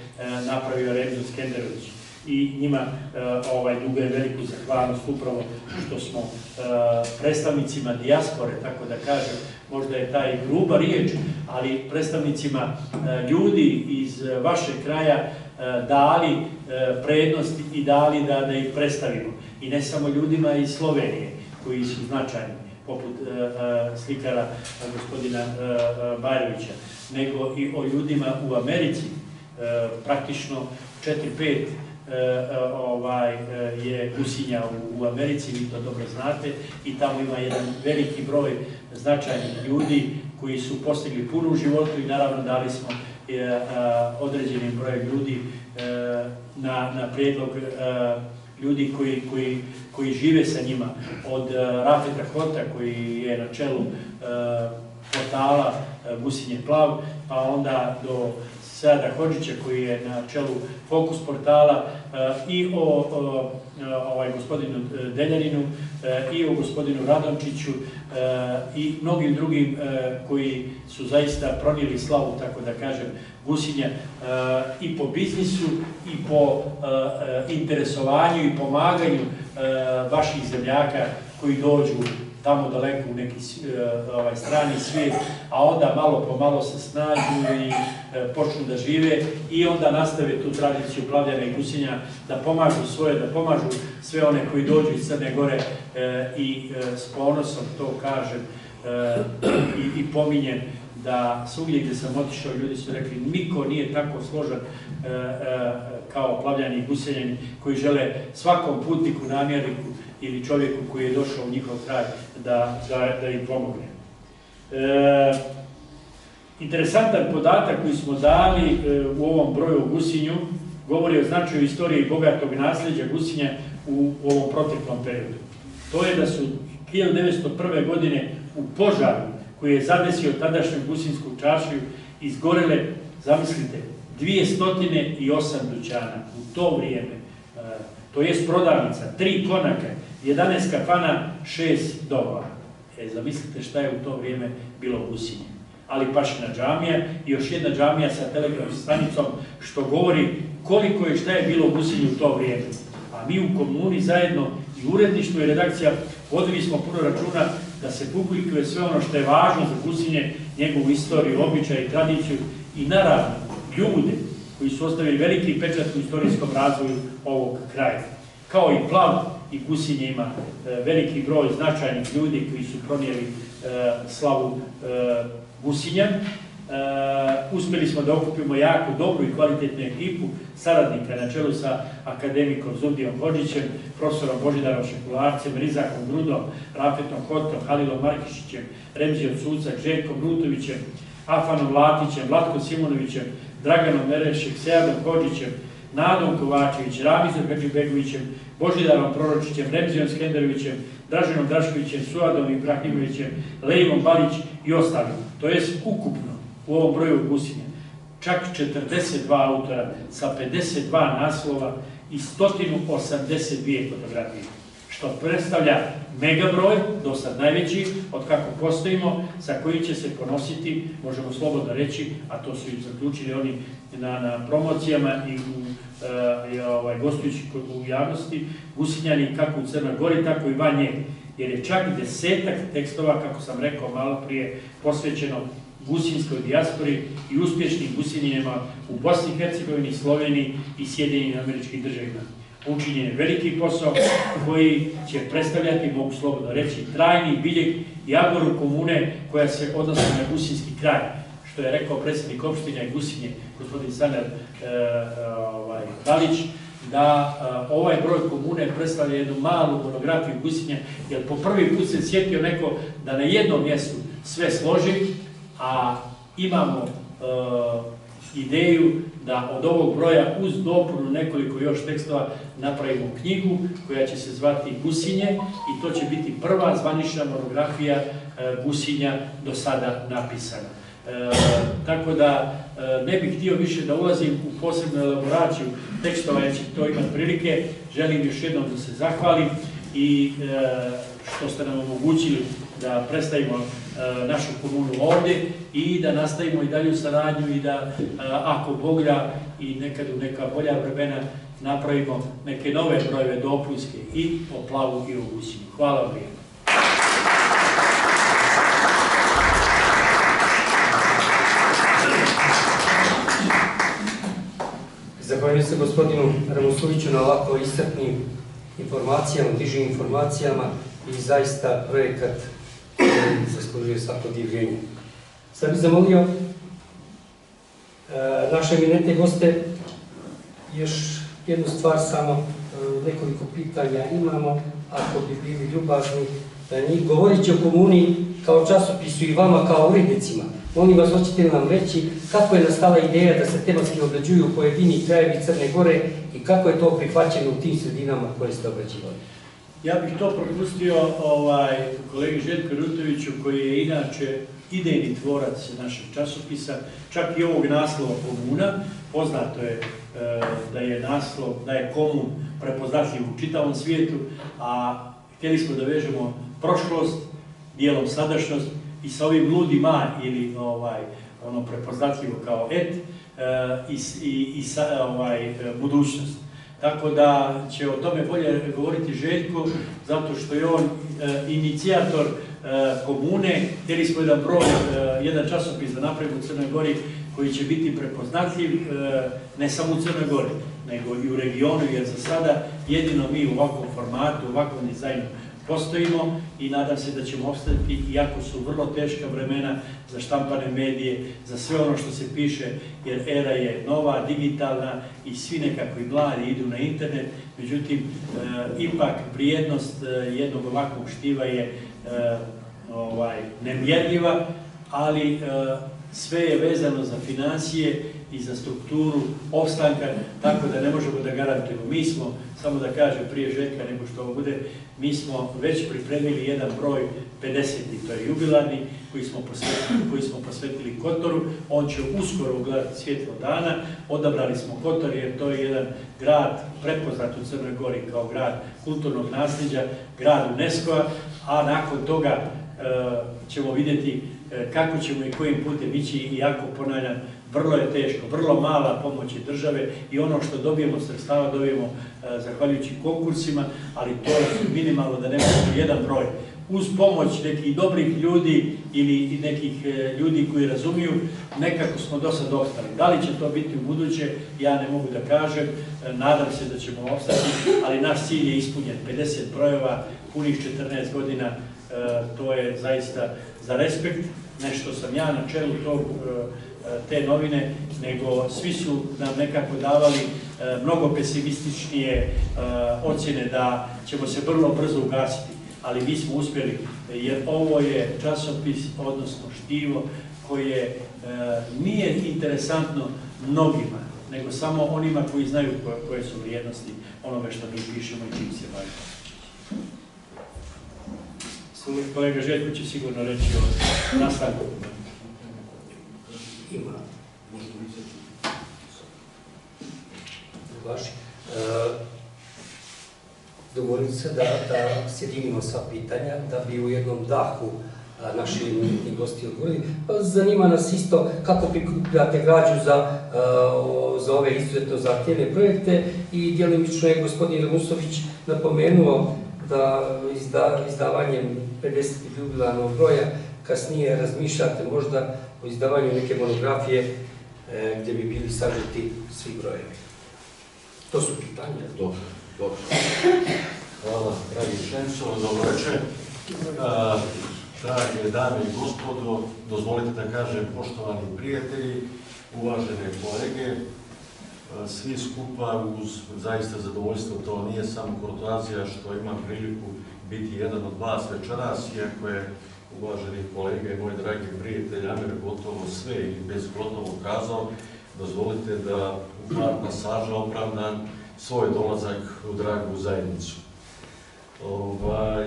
napravio Remzo Skenderović. I njima dugujem veliku zahvalnost upravo što smo predstavnicima dijaspore, tako da kažem, možda je taj gruba riječ, ali predstavnicima ljudi iz vašeg kraja dali prednost i dali da ih predstavimo. I ne samo ljudima iz Slovenije koji su značajni, poput slikara gospodina Bajrovića, nego i o ljudima u Americi. Praktično 4-5 je Gusinja u Americi, vi to dobro znate, i tamo ima jedan veliki broj značajnih ljudi koji su postigli puno u životu i naravno dali smo određenim brojem ljudi na prijedlog ljudi koji žive sa njima, od Rafeta Hota koji je na čelu portala Gusinje Plav, pa onda do Seada Hodžića koji je na čelu Fokus portala, i o gospodinu Deljaninu, i o gospodinu Radončiću, i mnogim drugim koji su zaista pronijeli slavu, tako da kažem, Gusinja i po biznisu, i po interesovanju i pomaganju vaših zemljaka koji dođu tamo daleko u neki strani svijet, a onda malo po malo se snađu i počnu da žive i onda nastave tu tradiciju plavljana i Gusinja, da pomažu svoje, da pomažu sve one koji dođu iz Crne Gore, i s ponosom to kažem i pominjem da svugdje gdje sam otišao ljudi su rekli niko nije tako složan kao plavljani i Gusinjani koji žele svakom putniku, namjerniku ili čovjeku koji je došao u njihov kraj da im pomogne. Interesantan podatak koji smo dali u ovom broju u Gusinju govori o značaju istorije i bogatog nasljeđa Gusinja u ovom proteklom periodu. To je da su 1901. godine u požaru koji je zadesio tadašnju Gusinjsku čaršiju izgorele, zamislite, 208 dućana u to vrijeme, to jest prodavnica, 3 konaka, 11 kafana, 6 domova. Zamislite šta je u to vrijeme bilo u Gusinji. Ali Pašina džamija i još jedna džamija sa telegrafskom stanicom, što govori koliko je šta je bilo u Gusinju u to vrijeme. A mi u komuni zajedno i uredništvo i redakcija vodili smo puno računa da se publikuje sve ono što je važno za Gusinje, njegovu istoriju, običaj i tradiciju i naravno ljude koji su ostavili veliki pečat u istorijskom razvoju ovog kraja. Kao i Plav, i Gusinje ima veliki broj značajnih ljudi koji su pronijeli slavu Gusinja. Uspjeli smo da okupimo jako dobru i kvalitetnu ekipu saradnika na čelu sa akademikom Zulfijom Hodžićem, profesorom Božidarom Šekularcem, Rizakom Grudom, Rafetom Hotom, Halilom Markišićem, Remzijom Cucak, Željkom Rutovićem, Afanom Latićem, Vlatkom Simonovićem, Draganom Merešek, Seadom Hodžićem, Nadom Kovačević, Ramizom Hadžibegovićem, Božidarom Proročićem, Remzijom Skenderovićem, Draženom Draškovićem, Suadom Ibrahimovićem, Lejvom Balić i ostalim. To je ukupno u ovom broju Gusinja čak 42 autora sa 52 naslova i 182 fotografije, što predstavlja megabroj, do sad najveći, od kako postojimo, sa koji će se ponositi, možemo slobodno reći, a to su i zaključili oni na promocijama i gostujući u javnosti, Gusinjani kako u Crnoj Gori, tako i van nje. jer je čak 10-ak tekstova, kako sam rekao malo prije, posvećeno gusinskoj dijaspori i uspješnim gusinjenjima u Bosni i Hercegovini, Sloveniji i Sjedinjenim Američkim Državama. Učinjen je veliki posao koji će predstavljati, mogu slobodno reći, trajni biljeg i agoru komune koja se odnosi na gusinski kraj, što je rekao predsjednik opštine Gusinje, gospodin Saner Dalić, da ovaj broj komune predstavlja jednu malu monografiju Gusinja, jer po prvi put se sjetio neko da na jednom mjestu sve složi, a imamo ideju da od ovog broja uz dopunu nekoliko još tekstova napravimo knjigu koja će se zvati Gusinje i to će biti prva zvanična monografija Gusinja do sada napisana. Tako da ne bih htio više da ulazim u posebnu elaboraciju tekstova, jer će to imati prilike. Želim još jednom da se zahvalim i što ste nam omogućili da predstavimo našu komunu ovdje i da nastavimo i dalju saradnju i da, ako Bog da i nekad u neka bolja vremena, napravimo neke nove brojeve dopunske i o Plavu i o Gusinju. Hvala vam lijepo. Zahvaljujem se gospodinu Ramosuliću na ovako iscrpnim informacijama, dižim informacijama i zaista projekat zaslužuje svako divljenje. Sad bih zamolio naše eminentne goste još jednu stvar, samo nekoliko pitanja imamo, ako bi bili ljubazni da njih. Govorit će o komuni kao časopisu i vama kao urednicima. Molim vas, hoćete li nam reći kako je nastala ideja da se tematski obrađuju pojedini krajevi Crne Gore i kako je to prihvaćeno u tim sredinama koje ste obrađivali? Ja bih to propustio kolegi Željku Rutoviću, koji je inače idejni tvorac našeg časopisa, čak i ovog naslova Komuna. Poznato je da je naslov, da je Komun prepoznatljiv u čitavom svijetu, a htjeli smo da vežemo prošlost, dijelom sadašnjost i sa ovim ludi maj ili ono prepoznatljivo kao et i budućnost. Tako da će o tome bolje govoriti Željko, zato što je on inicijator komune. Htjeli smo jedan časopis da napravimo u Crnoj Gori koji će biti prepoznatljiv ne samo u Crnoj Gori, nego i u regionu, jer za sada jedino mi u ovakvom formatu, u ovakvom dizajnu postojimo i nadam se da ćemo opstati, iako su vrlo teška vremena za štampane medije, za sve ono što se piše, jer era je nova, digitalna i svi nekako i mladi idu na internet. Međutim, ipak vrijednost jednog ovakvog štiva je nemjerljiva, ali sve je vezano za financije i za strukturu opstanka, tako da ne možemo da garantujemo. Mi smo, samo da kažem prije Željka nego što ovo bude, mi smo već pripremili jedan broj 50. to je jubilarni, koji smo posvetili Kotoru. On će uskoro ugledati svjetlo dana. Odabrali smo Kotor jer to je jedan grad prepoznat u Crnoj Gori kao grad kulturnog nasljeđa, grad UNESCO-a, a nakon toga ćemo vidjeti kako ćemo i kojim putem ići, iako ponavljam, vrlo je teško, vrlo mala pomoć države i ono što dobijemo sredstava dobijemo zahvaljujući konkursima, ali to je minimalno, da nemamo jedan broj. Uz pomoć nekih dobrih ljudi ili nekih ljudi koji razumiju, nekako smo do sad opstali. Da li će to biti u buduće, ja ne mogu da kažem, nadam se da ćemo opstati, ali naš cilj je ispunjen. 50 brojeva, punih 14 godina, to je zaista za respekt. Nešto sam ja na čelu te novine, nego svi su nam nekako davali mnogo pesimističnije ocjene da ćemo se vrlo brzo ugasiti, ali mi smo uspjeli, jer ovo je časopis, odnosno štivo, koje nije interesantno mnogima, nego samo onima koji znaju koje su vrijednosti onoga što mi pišemo i čim se bavimo. Kolega Željko će sigurno reći o nastavku. Ima. Dogovorili se da sjedinimo sva pitanja, da bi u jednom dahu naši gosti odgovorili. Zanima nas isto kako prikupljate građu za ove izuzetno zahtjevne projekte i djelimično je gospodin Ramusović napomenuo da izdavanjem 50. jubilarnog broja kasnije razmišljate možda o izdavanju neke monografije gdje bi bili sažeti svi brojevi. To su pitanja. Dobro. Hvala, dragi Šenco, dobro večer. Drage dame i gospodo, dozvolite da kažem poštovani prijatelji, uvažene kolege, svi skupa uz zaista zadovoljstvo, to nije samo kurtoazija što imam priliku biti jedan od vas večeras, iako je uvaženi kolege i moj dragi prijatelj Amir gotovo sve ili bez gotovo kazao, dozvolite da u par pasaža opravdam svoj dolazak u dragu zajednicu.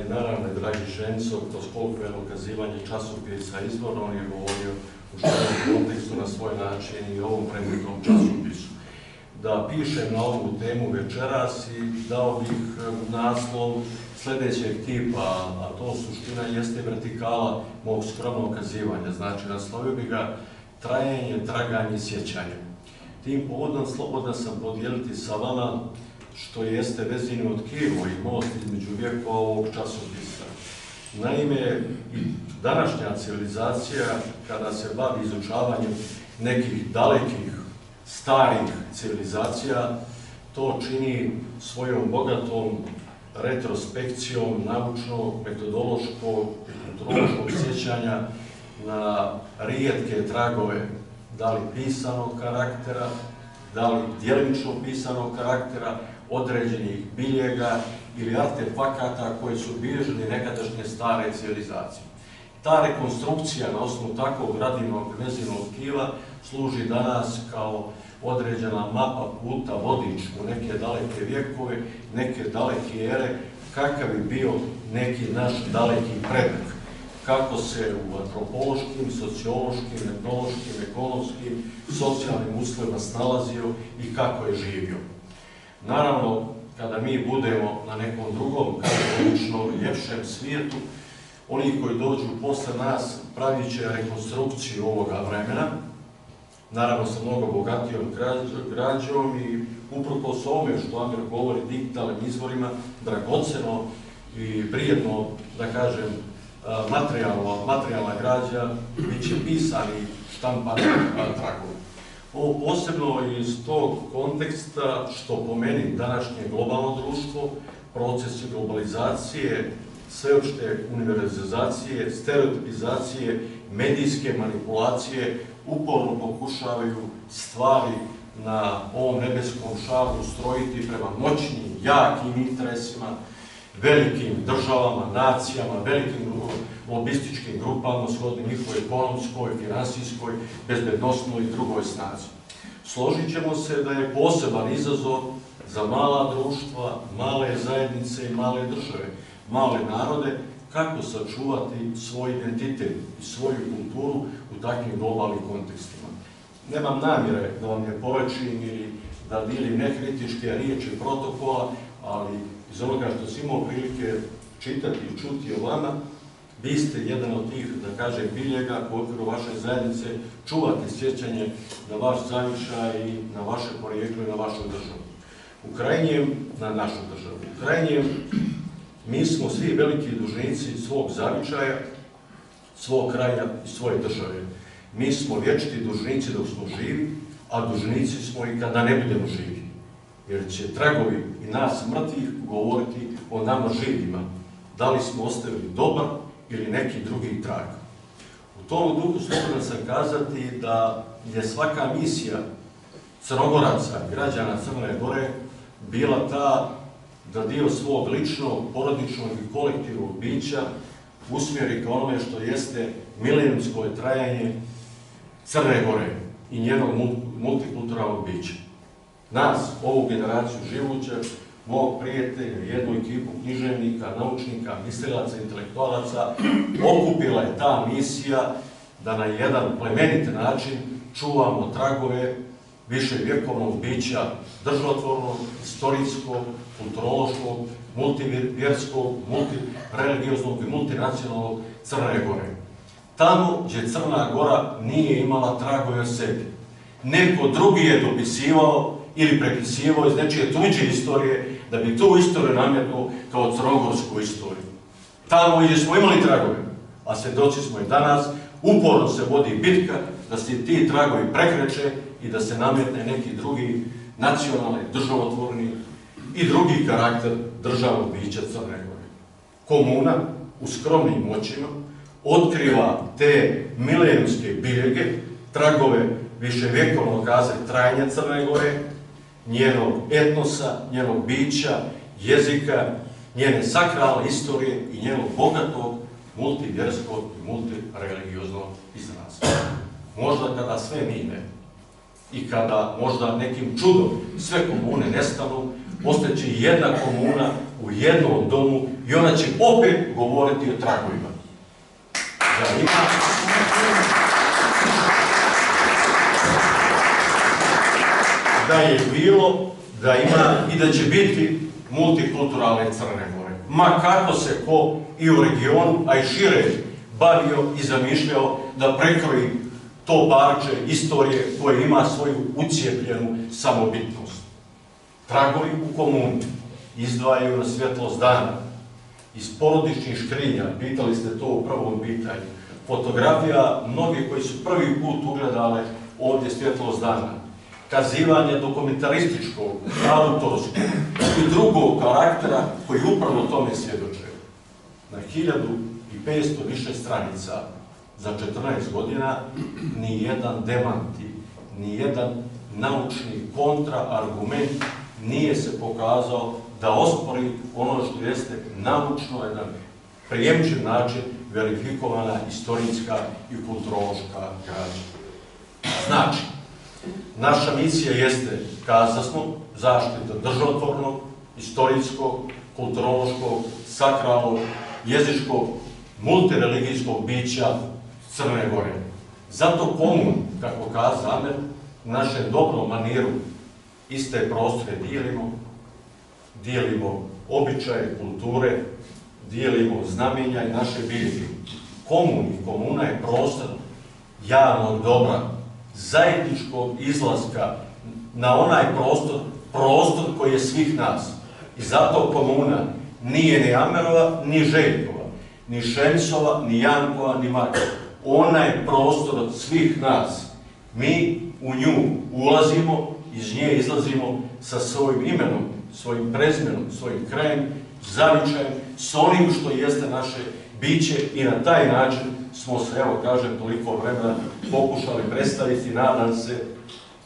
Naravno, dragi Šenco, kroz kolokvijalno kazivanje časopisa Izvor, on je govorio u širem kontekstu na svoj način i ovom predmetnom časopisu. Da pišem na ovu temu večeras i dao bih naslov sljedećeg tipa, a to suština jeste vertikala mog skromnog kazivanja. Znači, naslovio bih ga trajanje, traganje i sjećanje. Tim povodom slobodno sam podijeliti sa vama što jeste vezino tkivo i most između vijekova ovog časopisa. Naime, i današnja civilizacija, kada se bavi izučavanjem nekih dalekih, starih civilizacija, to čini svojom bogatom retrospekcijom naučnog, metodološkog i kulturološkog sjećanja na rijetke tragove, da li pisanog karaktera, da li djelimično pisanog karaktera, određenih biljega ili artefakata koji su bilježili nekadašnje stare civilizacije. Ta rekonstrukcija na osnovu takvog radivnog vezinog tkiva služi danas kao određena mapa puta, vodič u neke daleke vjekove, neke daleke ere, kakav bi bio neki naš daleki predak, kako se u antropološkim, sociološkim, etnološkim, ekonomskim, socijalnim uslovima snalazio i kako je živio. Naravno, kada mi budemo na nekom drugom, kako ljepšem svijetu, oni koji dođu posle nas pravit će rekonstrukciju ovoga vremena, naravno sa mnogo bogatijom građom i uprkos ovome što Amir govori digitalnim izvorima, dragoceno i prijedno, da kažem, materijalna građa, bit će pisani štampani tragovi. Ovo posebno iz tog konteksta što po meni današnje globalno društvo, procesi globalizacije, sveopšte univerzalizacije, stereotipizacije, medijske manipulacije uporno pokušavaju stvari na ovom nebeskom šaru ustrojiti prema moćnim, jakim interesima, velikim državama, nacijama, velikim lobističkim grupama, shodno njihovoj ekonomskoj, finansijskoj, bezbednosnoj i drugoj snazi. Složit ćemo se da je poseban izazov za mala društva, male zajednice i male države, male narode, kako sačuvati svoj identitet i svoju kulturu u takvim globalnim kontekstima. Nemam namjere da vam je porečim ili da dijelim nekritičke riječi protokola, ali iz onoga što sam imao prilike čitati i čuti o vama, vi ste jedan od tih, da kažem, biljega u okviru vaše zajednice, čuvate sjećanje na vaš zavičaj i na vaše porijeklo i na vašu državu. U krajnjem, na našu državu. U krajnjem, mi smo svi veliki dužnici svog zavičaja, svog kraja i svoje države. Mi smo vječiti dužnici dok smo živi, a dužnici smo i kada ne budemo živi. Jer će tragovi i nas mrtvih govoriti o nama živima. Da li smo ostavili dobar ili neki drugi trag. U tom duhu slobodan sam kazati da je svaka misija Crnogoraca, građana Crne Gore, bila ta da dio svog ličnog, porodičnog i kolektivnog bića usmjeri ka onome što jeste milenijumsko trajanje Crne Gore i njenog multikulturalnog bića. Nas, ovu generaciju živuća, mog prijatelja, jednu ekipu književnika, naučnika, mislilaca, intelektualaca, okupila je ta misija da na jedan plemenit način čuvamo tragove viševjekovnog bića državotvornog, istorijskog, kulturološkog, multivjerskog, multireligioznog i multinacionalnog Crne Gore. Tamo gdje Crna Gora nije imala tragove o sebi. Neko drugi je dopisivao ili prepisivao iz nečije tuđe istorije, da bi tu istoriju nametnuo kao crnogorsku istoriju. Tamo gdje smo imali tragove, a svjedoci smo i danas, uporno se vodi bitka da se ti tragovi prekreće i da se nametne neki drugi nacionalni, državotvorni i drugi karakter državnog bića Crne Gore. Komuna u skromnim moćima otkriva te milenijske biljege, tragove viševjekovnog trajanja Crne Gore, njenog etnosa, njenog bića, jezika, njene sakralne istorije i njenog bogatog multivjerskog i multireligioznog izraza. Možda kada sve mine i kada možda nekim čudom sve komune nestanu, ostaće jedna komuna u jednom domu i ona će opet govoriti o tragovima. Da je bilo, da ima i da će biti multikulturalne Crne Gore. Ma kako se ko i u regionu, a i šire bavio i zamišljao da prekroji to parče istorije koje ima svoju ucijepljenu samobitnost. Tragovi u komuni izdvajaju na svjetlost dana. Iz porodičnih škrinja, pitali ste to u prvom pitanju, fotografija mnogi koji su prvi put ugledale ovdje svjetlost dana. Kazivanje dokumentarističkog, autorskog i drugog karaktera koji upravo tome svjedoče. Na 1500 više stranica za 14 godina ni jedan demanti, ni jedan naučni kontraargument nije se pokazao da ospori ono što jeste naučno jedan prijemčiv način verifikovana istorijska i kulturološka građa. Znači, naša misija jeste, kazasmo, zaštita državotvornog, istorijskog, kulturološkog, sakralnog, jezičkog, multireligijskog bića Crne Gore. Zato komun, kako kaza Amer, u našem dobrom maniru iste prostore dijelimo običaje, kulture, dijelimo znamenja i naše biljke. Komuna je prostor javnog dobra, zajedničkog izlaska na onaj prostor koji je svih nas. I zato komuna nije ni Amerova, ni Željkova, ni Šemsova, ni Jankova, ni Markova. Ona je prostor od svih nas. Mi u nju ulazimo, iz nje izlazimo sa svojim imenom, svojim prezimenom, svojim krajem, zavičajem, s onim što jeste naše biće i na taj način smo se, evo kažem, toliko vremena pokušali predstaviti, nadam se,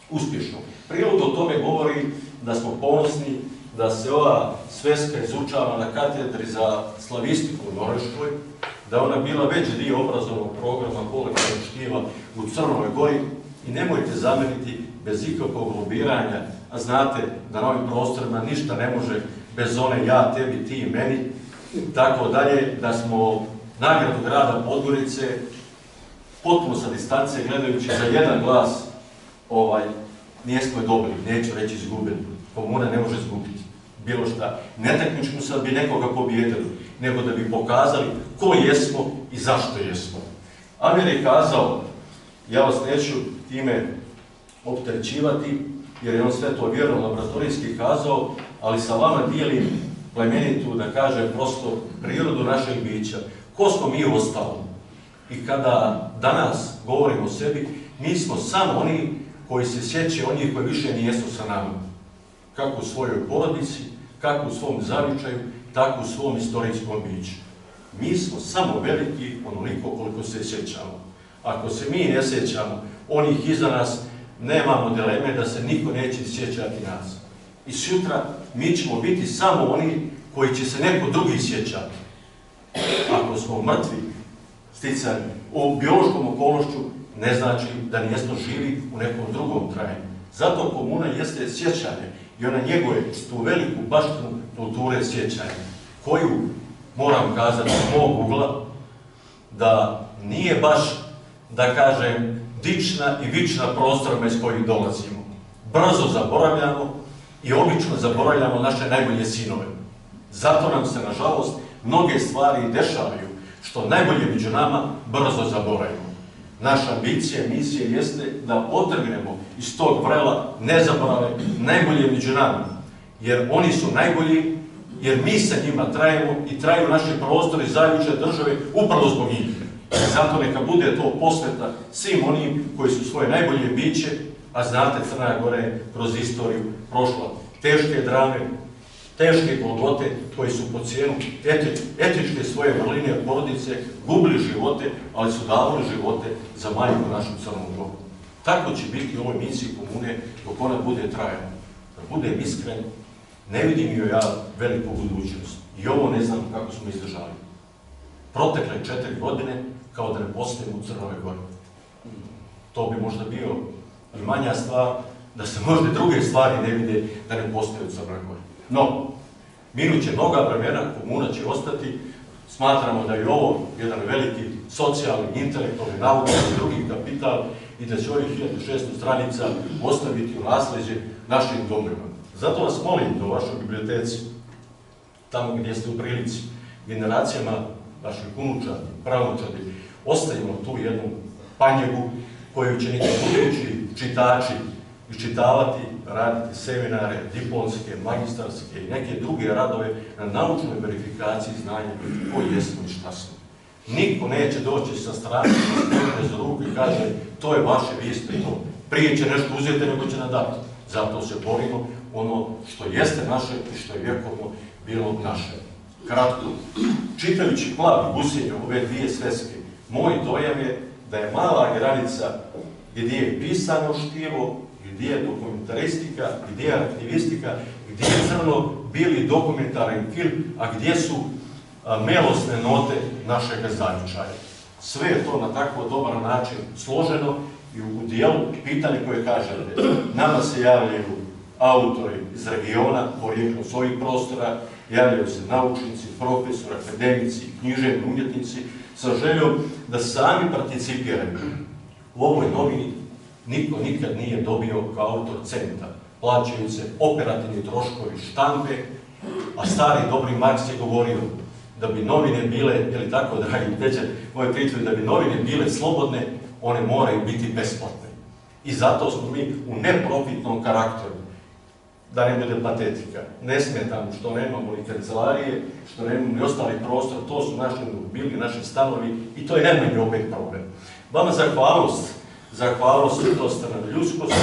uspješno. Prilog o tome govori da smo ponosni da se ova sveska izučava na katedri za slavistiku u Norveškoj, da ona bila već dio obrazovnog programa kolektivnog štiva u Crnoj Gori i nemojte zameriti bez ikakvog lobiranja, a znate da na ovim prostorima ništa ne može bez one ja, tebi, ti i meni, tako dalje, da smo nagradu grada Podgorice potpuno sa distance gledajući za jedan glas nijesmo je dobili, neću reći izgubili. Komuna ne može izgubiti bilo šta. Ne takmičimo se da bi nekoga pobijedili, nego da bi pokazali ko jesmo i zašto jesmo. Amir je kazao, ja vas neću time opterećivati, jer je on sve to vjerno laboratorijski kazao, ali sa vama dijelim plemenitu, da kažem, prosto prirodu našeg bića. Ko smo mi ostali? I kada danas govorimo o sebi, mi smo samo oni koji se sjećaju onih koji više nijesu sa nama. Kako u svojoj porodici, kako u svom zavičaju, tako u svom istorijskom biću. Mi smo samo veliki onoliko koliko se sjećamo. Ako se mi ne sjećamo onih iza nas, nemamo dileme da se niko neće sjećati nas. I sutra mi ćemo biti samo oni koji će se neko drugi sjećati. Ako smo mrtvi, sticani u biološkom okološću, ne znači da nijesmo živi u nekom drugom trajanju. Zato komuna jeste sjećanje i ona njeguje tu veliku baštinu kulture sjećanja, koju, moram kazati s mog ugla, da nije baš, da kažem, dična i vična prostorima iz kojih dolazimo. Brzo zaboravljamo i obično zaboravljamo naše najbolje sinove. Zato nam se, nažalost, mnoge stvari dešavaju, što najbolje među nama brzo zaboravimo. Naša ambicija i misija jeste da otrgnemo iz tog vrela nezaborave najbolje među nama. jer oni su najbolji, jer mi sa njima trajemo i traju naši prostori zajedničke države upravo zbog njih. I zato neka bude to posveta svim onim koji su svoje najbolje biće, a znate, Crna Gora je kroz istoriju prošla teške drame, teške golgote koji su po cijenu etičke svoje vrline porodice gubili živote, ali su davali živote za majku našu Crnu Goru. Tako će biti u ovoj misiji komune dok ona bude trajala. Da budem iskren, ne vidim joj ja veliku budućnost. I ovo ne znam kako smo izdržali. Protekle 4 godine kao da ne postojimo u Crnoj Gori. To bi možda bio i manja stvar, da se možda druge stvari ne vide da ne postoje u Crnoj Gori. No, minuće mnoga vremena, komuna će ostati. Smatramo da je ovo jedan veliki socijalni, intelektualni, naučni i drugi kapital i da će ovih 1600 stranica ostaviti u nasljeđe našim domovima. Zato vas molim da u vašoj biblioteci, tamo gdje ste u prilici, generacijama vaših unučadi, pravnučadi, ostavimo tu jednu panjegu koju će neki budući čitači iščitavati, raditi seminare, diplomske, magistarske i neke druge radove na naučnoj verifikaciji znanja koji jesmo i šta smo. Niko neće doći sa strane za ruku i kaže to je vaše, vi ste to. Prije će nešto uzeti nego će nam dati. Zato se borimo ono što jeste naše i što je vjekovno bilo naše. Kratko, čitajući Plav i Gusenju, ove dvije sveske, moj dojam je da je mala granica gdje je pisano štivo, gdje je dokumentaristika, gdje je aktivistika, gdje je crno-bili dokumentarni film, a gdje su melosne note našeg zavičaja. Sve je to na tako dobar način složeno i u dijelu pitanje koje kažete, nama se javljaju autori iz regiona, porijeklom s ovih prostora, javljaju se naučnici, profesori, akademici, književni umjetnici, sa željom da sami participiraju. U ovoj novini niko nikad nije dobio kao autor centa. Plaćaju se operativni troškovi štampe, a stari dobri Marks je govorio da bi novine bile, je li tako, dragi Peđe, moje prijatelji, da bi novine bile slobodne, one moraju biti besplatne. I zato smo mi u neprofitnom karakteru, da ne bude patetika. Ne smetam što nemamo ni kancelarije, što nemamo ni ostali prostor, to su naši bili, naši stanovi i to je najmanji opet problem. Vama zahvalnost to ste na ljudskosti,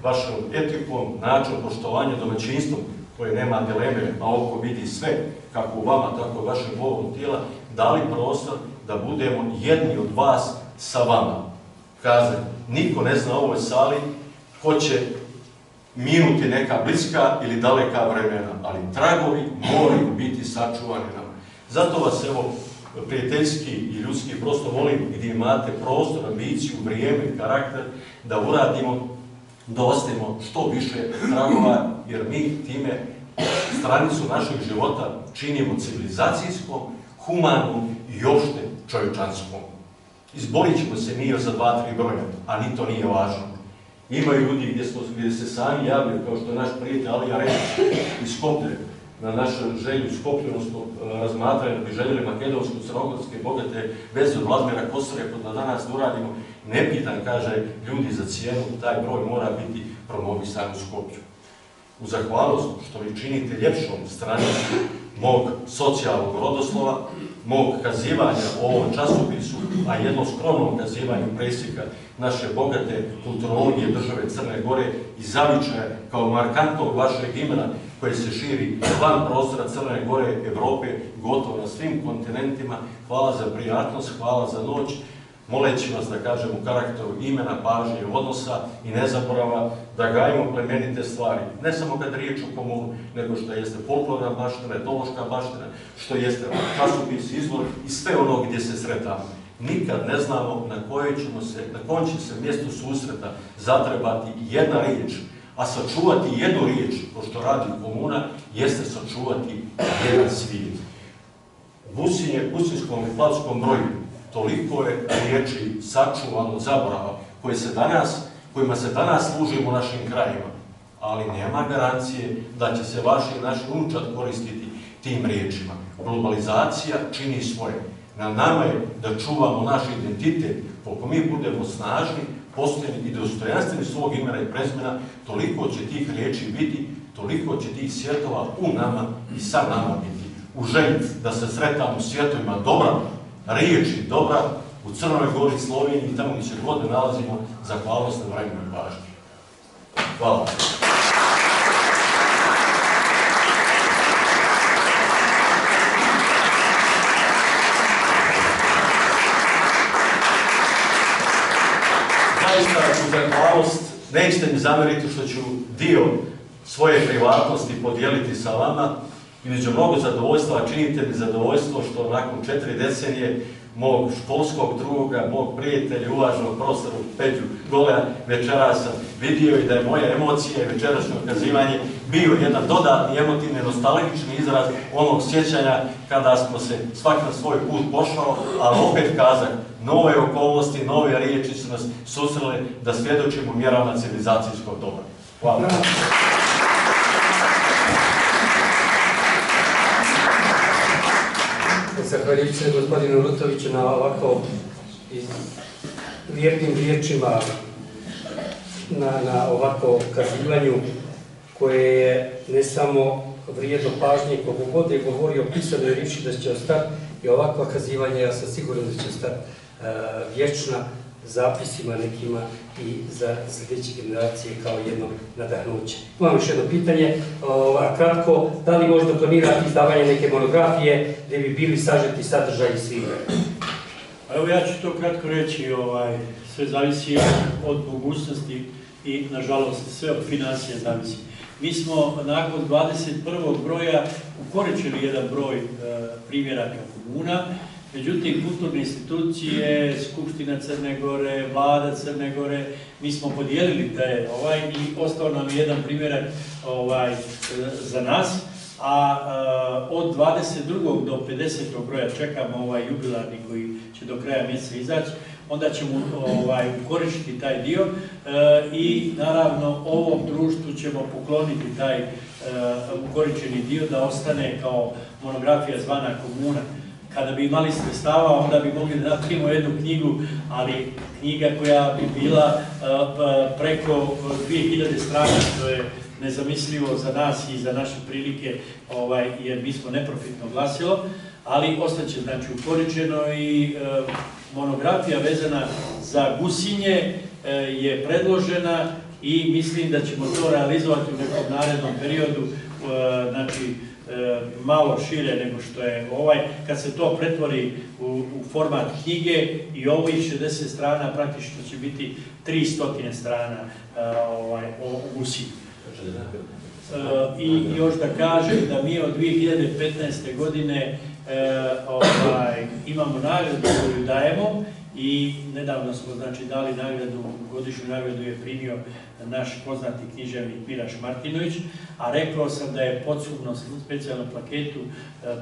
vašom etikom, načinom poštovanja, domaćinstvom, koje nema dileme, a oko vidi sve, kako u vama, tako i vašem govoru tijela, dali prostor da budemo jedni od vas sa vama. Kaže, niko ne zna u ovoj sali ko će minuti neka bliska ili daleka vremena, ali tragovi moraju biti sačuvani nam. Zato vas, evo, prijateljski i ljudski prosto molim gdje imate prostor, ambiciju, vrijeme i karakter da uradimo, da ostavimo što više tragova, jer mi time stranicu našeg života činimo civilizacijskom, humanom i opšte čovječanskom. Izborit ćemo se mi za 2-3 broja, a ni to nije važno. Ima ljudi gdje se sami javljaju, kao što je naš prijatelj Alija Rečić iz Skoplje, na našu želju skopljenosti razmatranja da bi željeli makedonsko-crnogorske bogate veze od Vladimira Kosora, kod danas da uradimo, nepitan, kaže, ljudi za cijenu, taj broj mora biti promovisan u Skoplju. U zahvalnost što vi činite ljepšom stranicu mog socijalnog rodoslova, mog kazivanja o ovom časopisu, a jedno skromnom kazivanju presjeka naše bogate kulturologije države Crne Gore i zavičaja kao markantnog vašeg imena koje se širi van prostora Crne Gore, Evrope, gotovo na svim kontinentima. Hvala za prijatnost, hvala za noć, moleći vas da kažem u karakteru imena, pažnje, odnosa i nezaborava da gajimo plemenite stvari. Ne samo kad riječ o komunu, nego što jeste folklorna baština, etnološka baština, što jeste časopis, izvor i sve ono gdje se sretamo. Nikad ne znamo na kojem će se mjestu susreta zatrebati jedna riječ, a sačuvati jednu riječ, ko što radi komuna, jeste sačuvati jedan svijet. U Gusinskom i Plavskom broju toliko je riječi sačuvano zaborava kojima se danas služimo u našim krajima, ali nema garancije da će se vaši i naši unučad koristiti tim riječima. Globalizacija čini svoje. Na nama je da čuvamo naš identitet. Koliko mi budemo snažni, postojeni i dostojanstveni svog imena i prezimena, toliko će tih riječi biti toliko će tih svjetova u nama i sa nama biti. U želji da se sretamo u svjetovima dobra riječi, dobra u Crnoj Gori, Sloveniji i tamo gdje se god nalazimo, zahvalnost na vremenu i pažnji. Hvala. Zaista u zahvalnost, nećete mi zamjeriti što ću dio svoje privatnosti podijeliti sa vama i među mnogo zadovoljstva, činite mi zadovoljstvo što nakon 4 decenije mog školskog druga, mog prijatelja, uvaženog profesora Peđu Golea, večeras sam vidio i da je moja emocija i večerašnje ukazivanje bio jedan dodatni emotivni, nostalgični izraz onog sjećanja kada smo se svak na svoj put pošao, ali opet kazak, nove okolnosti, nove riječi su nas susrele da svjedočimo mjerama civilizacijskog dobra. Hvala. Zahvaljujući se gospodinu Rutoviću na ovako lijepim riječima, na ovako kazivanju koje je ne samo vrijedno pažnje, koliko god je govorio o pisanoj riječi da će ostati i ovakva kazivanja, ja sam siguran da će ostati vječna zapisima nekima i za sljedeće generacije kao jedno nadahnuće. Imam još jedno pitanje, kratko, da li možda planirati izdavanje neke monografije gdje bi bili sažeti sadržaji svih? Evo ja ću to kratko reći, sve zavisi od mogućnosti i nažalost sve od financija zavisi. Mi smo nakon 21. broja ukoričili jedan broj primjeraka komuna. Međutim, kulturne institucije, Skupština Crne Gore, Vlada Crne Gore, mi smo podijelili te i ostao nam je jedan primjerak za nas, a od 22. do 50. broja čekamo ovaj jubilarni koji će do kraja mjeseca izaći, onda ćemo ukoričiti taj dio i naravno ovom društvu ćemo pokloniti taj ukoričeni dio da ostane kao monografija zvana Komuna. Kada bi imali sredstava, onda bi mogli da napravimo jednu knjigu, ali knjiga koja bi bila preko 2000 strana, što je nezamislivo za nas i za naše prilike, jer mi smo neprofitno glasilo, ali ostaće znači ukoričeno i monografija vezana za Gusinje je predložena i mislim da ćemo to realizovati u nekom narednom periodu, znači malo šire nego što je kad se to pretvori u format knjige i ovih 60 strana praktično će biti 300 strana o Gusinju. I još da kažem da mi od 2015. godine imamo nagradu koju dajemo i nedavno smo znači dali nagradu, godišnju nagradu je primio naš poznati književnik Miraš Martinović, a rekao sam da je podsumno specijalnu plaketu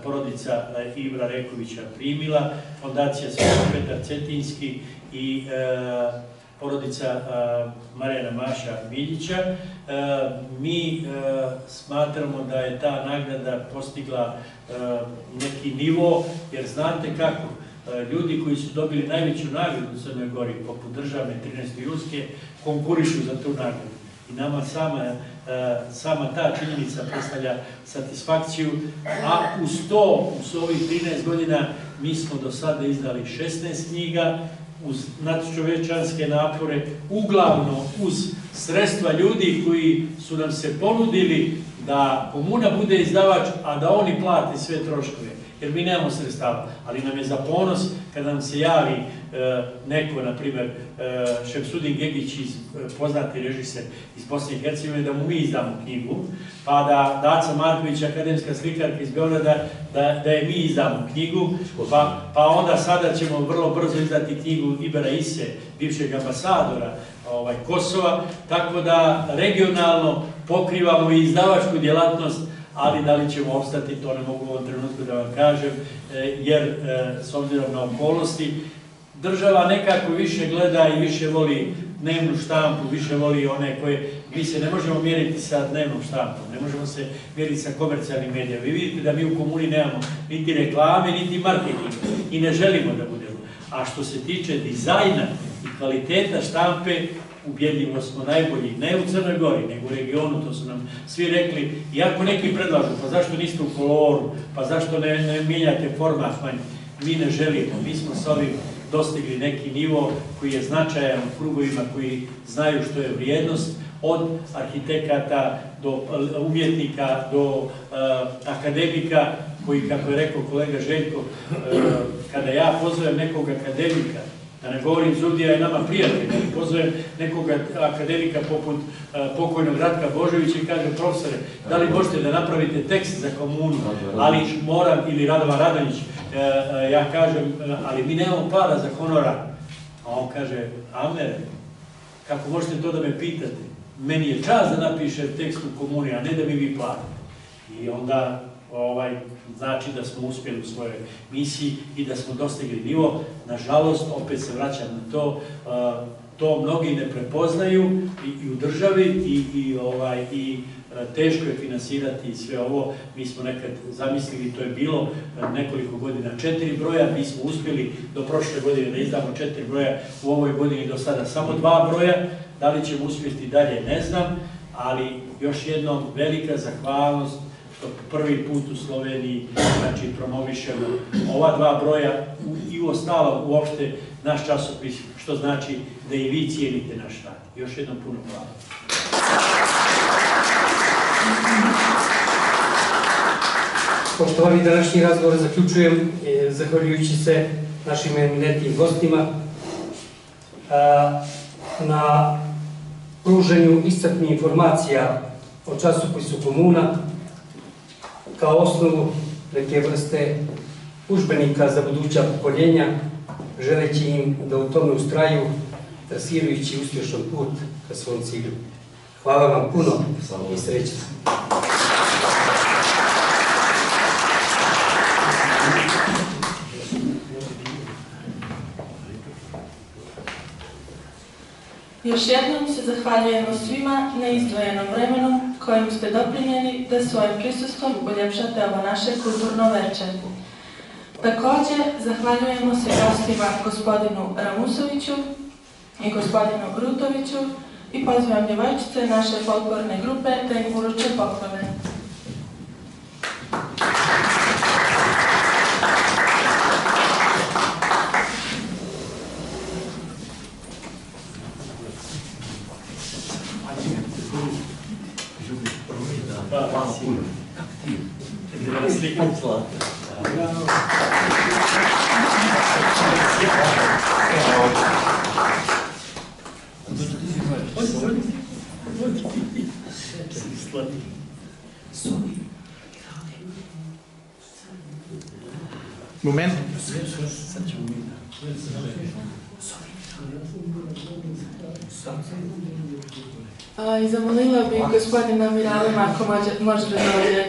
porodica Ibra Rekovića primila, fondacija Sveti Petar Cetinski i porodica Marijana Maša Miljića. Mi smatramo da je ta nagrada postigla neki nivo, jer znate kako, ljudi koji su dobili najveću nagradu u Crnoj Gori, poput državne 13. julske, konkurišu za tu nagradu. I nama sama ta činjenica predstavlja satisfakciju, a uz to, uz ovih 13 godina, mi smo do sada izdali 16 knjiga, uz nadčovječanske napore, uglavnom uz sredstva ljudi koji su nam se ponudili da komuna bude izdavač, a da oni plate sve troškove, jer mi nemamo sredstava. Ali nam je za ponos kada nam se javi neko, na primjer, Šemsudin Gegić, poznati režiser iz Bosne i Hercegovine, da mu mi izdamo knjigu, pa da Daca Marković, akademska slikarka iz Beograda, da je mi izdamo knjigu, pa onda sada ćemo vrlo brzo izdati knjigu Ibera Ise, bivšeg ambasadora Kosova, tako da regionalno pokrivamo i izdavačku djelatnost, ali da li ćemo opstati, to ne mogu u ovom trenutku da vam kažem, jer s obzirom na okolnosti, država nekako više gleda i više voli dnevnu štampu, više voli one koje, mi se ne možemo mjeriti sa dnevnom štampom, ne možemo se mjeriti sa komercijalnim medijama. Vi vidite da mi u komuni nemamo niti reklame, niti marketing i ne želimo da budemo. A što se tiče dizajna i kvaliteta štampe, ubjedljivo smo najbolji, ne u Crnoj Gori, nego u regionu, to su nam svi rekli, iako neki predlažu, pa zašto niste u koloru, pa zašto ne mijenjate format, mi ne želimo, mi smo s ovim dostigli neki nivo koji je značajan u krugovima koji znaju što je vrijednost, od arhitekata do umjetnika, do akademika, koji, kako je rekao kolega Željko, kada ja pozovem nekog akademika, da ne govorim Zudija je nama prijatelj, pozovem nekog akademika poput pokojnog Ratka Božovića i kažem, profesore, da li možete da napravite tekst za komunu, ali moram, ili Radovan Radonjić, ja kažem, ali mi nemamo para za honorar. A on kaže, Amere, kako možete to da me pitate? Meni je čast da napišem tekst u komuni, a ne da mi vi platite. I onda znači da smo uspjeli u svojoj misiji i da smo dostigli nivo. Nažalost, opet se vraćam na to, to mnogi ne prepoznaju i u državi i teško je finansirati sve ovo. Mi smo nekad zamislili, to je bilo nekoliko godina 4 broja, mi smo uspjeli do prošle godine da izdamo 4 broja, u ovoj godini do sada samo 2 broja. Da li ćemo uspjeti dalje, ne znam, ali još jednom velika zahvalnost što prvi put u Sloveniji promovišemo ova 2 broja i ostalo uopšte naš časopis, što znači da i vi cijenite naš rad. Još jednom puno hvala. Poštovani, današnji razgovor zaključujem zahvaljujući se našim eminentnim gostima na pruženju iscrpnih informacija o časopisu Komuna kao osnovu neke vrste udžbenika za buduća pokoljenja, želeći im da u tome ustraju, trasirajući uspješan put ka svom cilju. Hvala vam puno i srećno. Još jednom se zahvaljujemo svima na izdvojenom vremenu kojim ste doprinijeli da svojim prisustvom uljepšate ovo naše kulturno veče. Također, zahvaljujemo se gostima gospodinu Ramusoviću i gospodinu Rutoviću i pozivam djevojčice naše folklorne grupe da im uruče poklone. Moment. I zamolila bih gospodina Miralima ako može da dođe.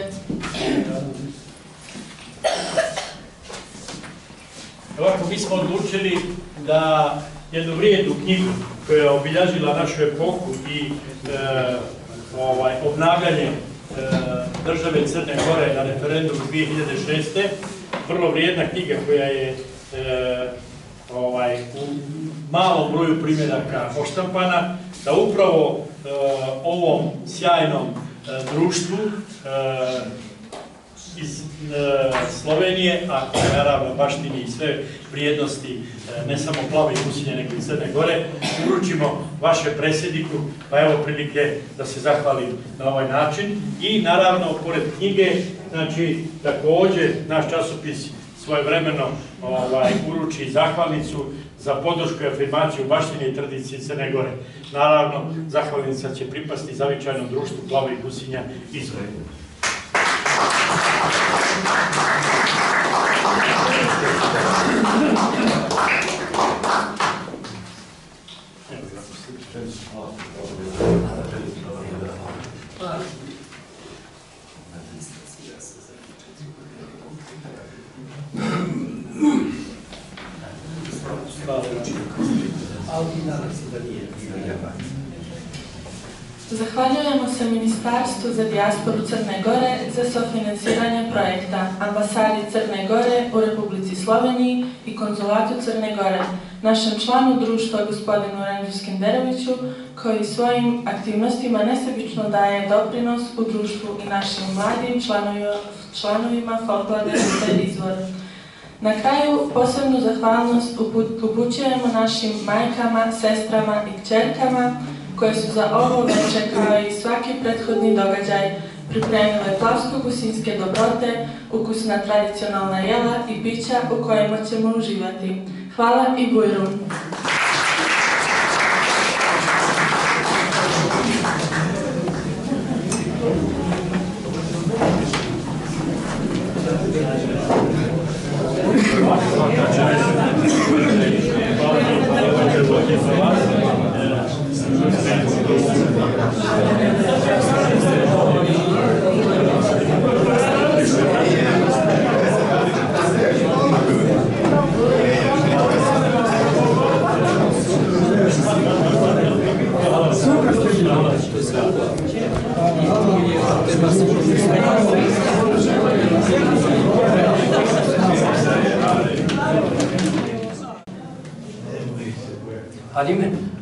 Ovako, mi smo odlučili da jednu vrijednu knjigu koja je obilježila našu epohu i obnavljanje države Crne Gore na referendumu 2006. Vrlo vrijedna knjiga koja je u malom broju primjeraka oštampana, da upravo ovom sjajnom društvu iz Slovenije, a koje naravno baštini i sve vrijednosti, ne samo Plave Gusinje, nego i Crne Gore, uručimo vaše predsjedniku, pa evo prilike da se zahvalim na ovaj način. I naravno, pored knjige, znači također naš časopis svojevremeno uruči zahvalnicu za podršku i afirmaciju baštine i tradicije Crne Gore. Naravno, zahvalnica će pripasti zavičajnom društvu Plave Gusinja Izvor. Zahvaljujemo se Ministarstvu za dijasporu Crne Gore za sofinansiranje projekta, Ambasadi Crne Gore u Republici Sloveniji i Konzulatu Crne Gore, našem članu društva gospodinu Renđu Skenderoviću, koji svojim aktivnostima nesebično daje doprinos u društvu i našim mladim članovima folklorne grupe Izvor. Na kraju posebnu zahvalnost upućujemo našim majkama, sestrama i kćerkama koje su za ovo večer kao i svaki prethodni događaj pripremile plavsko-gusinjske dobrote, ukusna tradicionalna jela i pića u kojima ćemo uživati. Hvala i bujrum! Halime?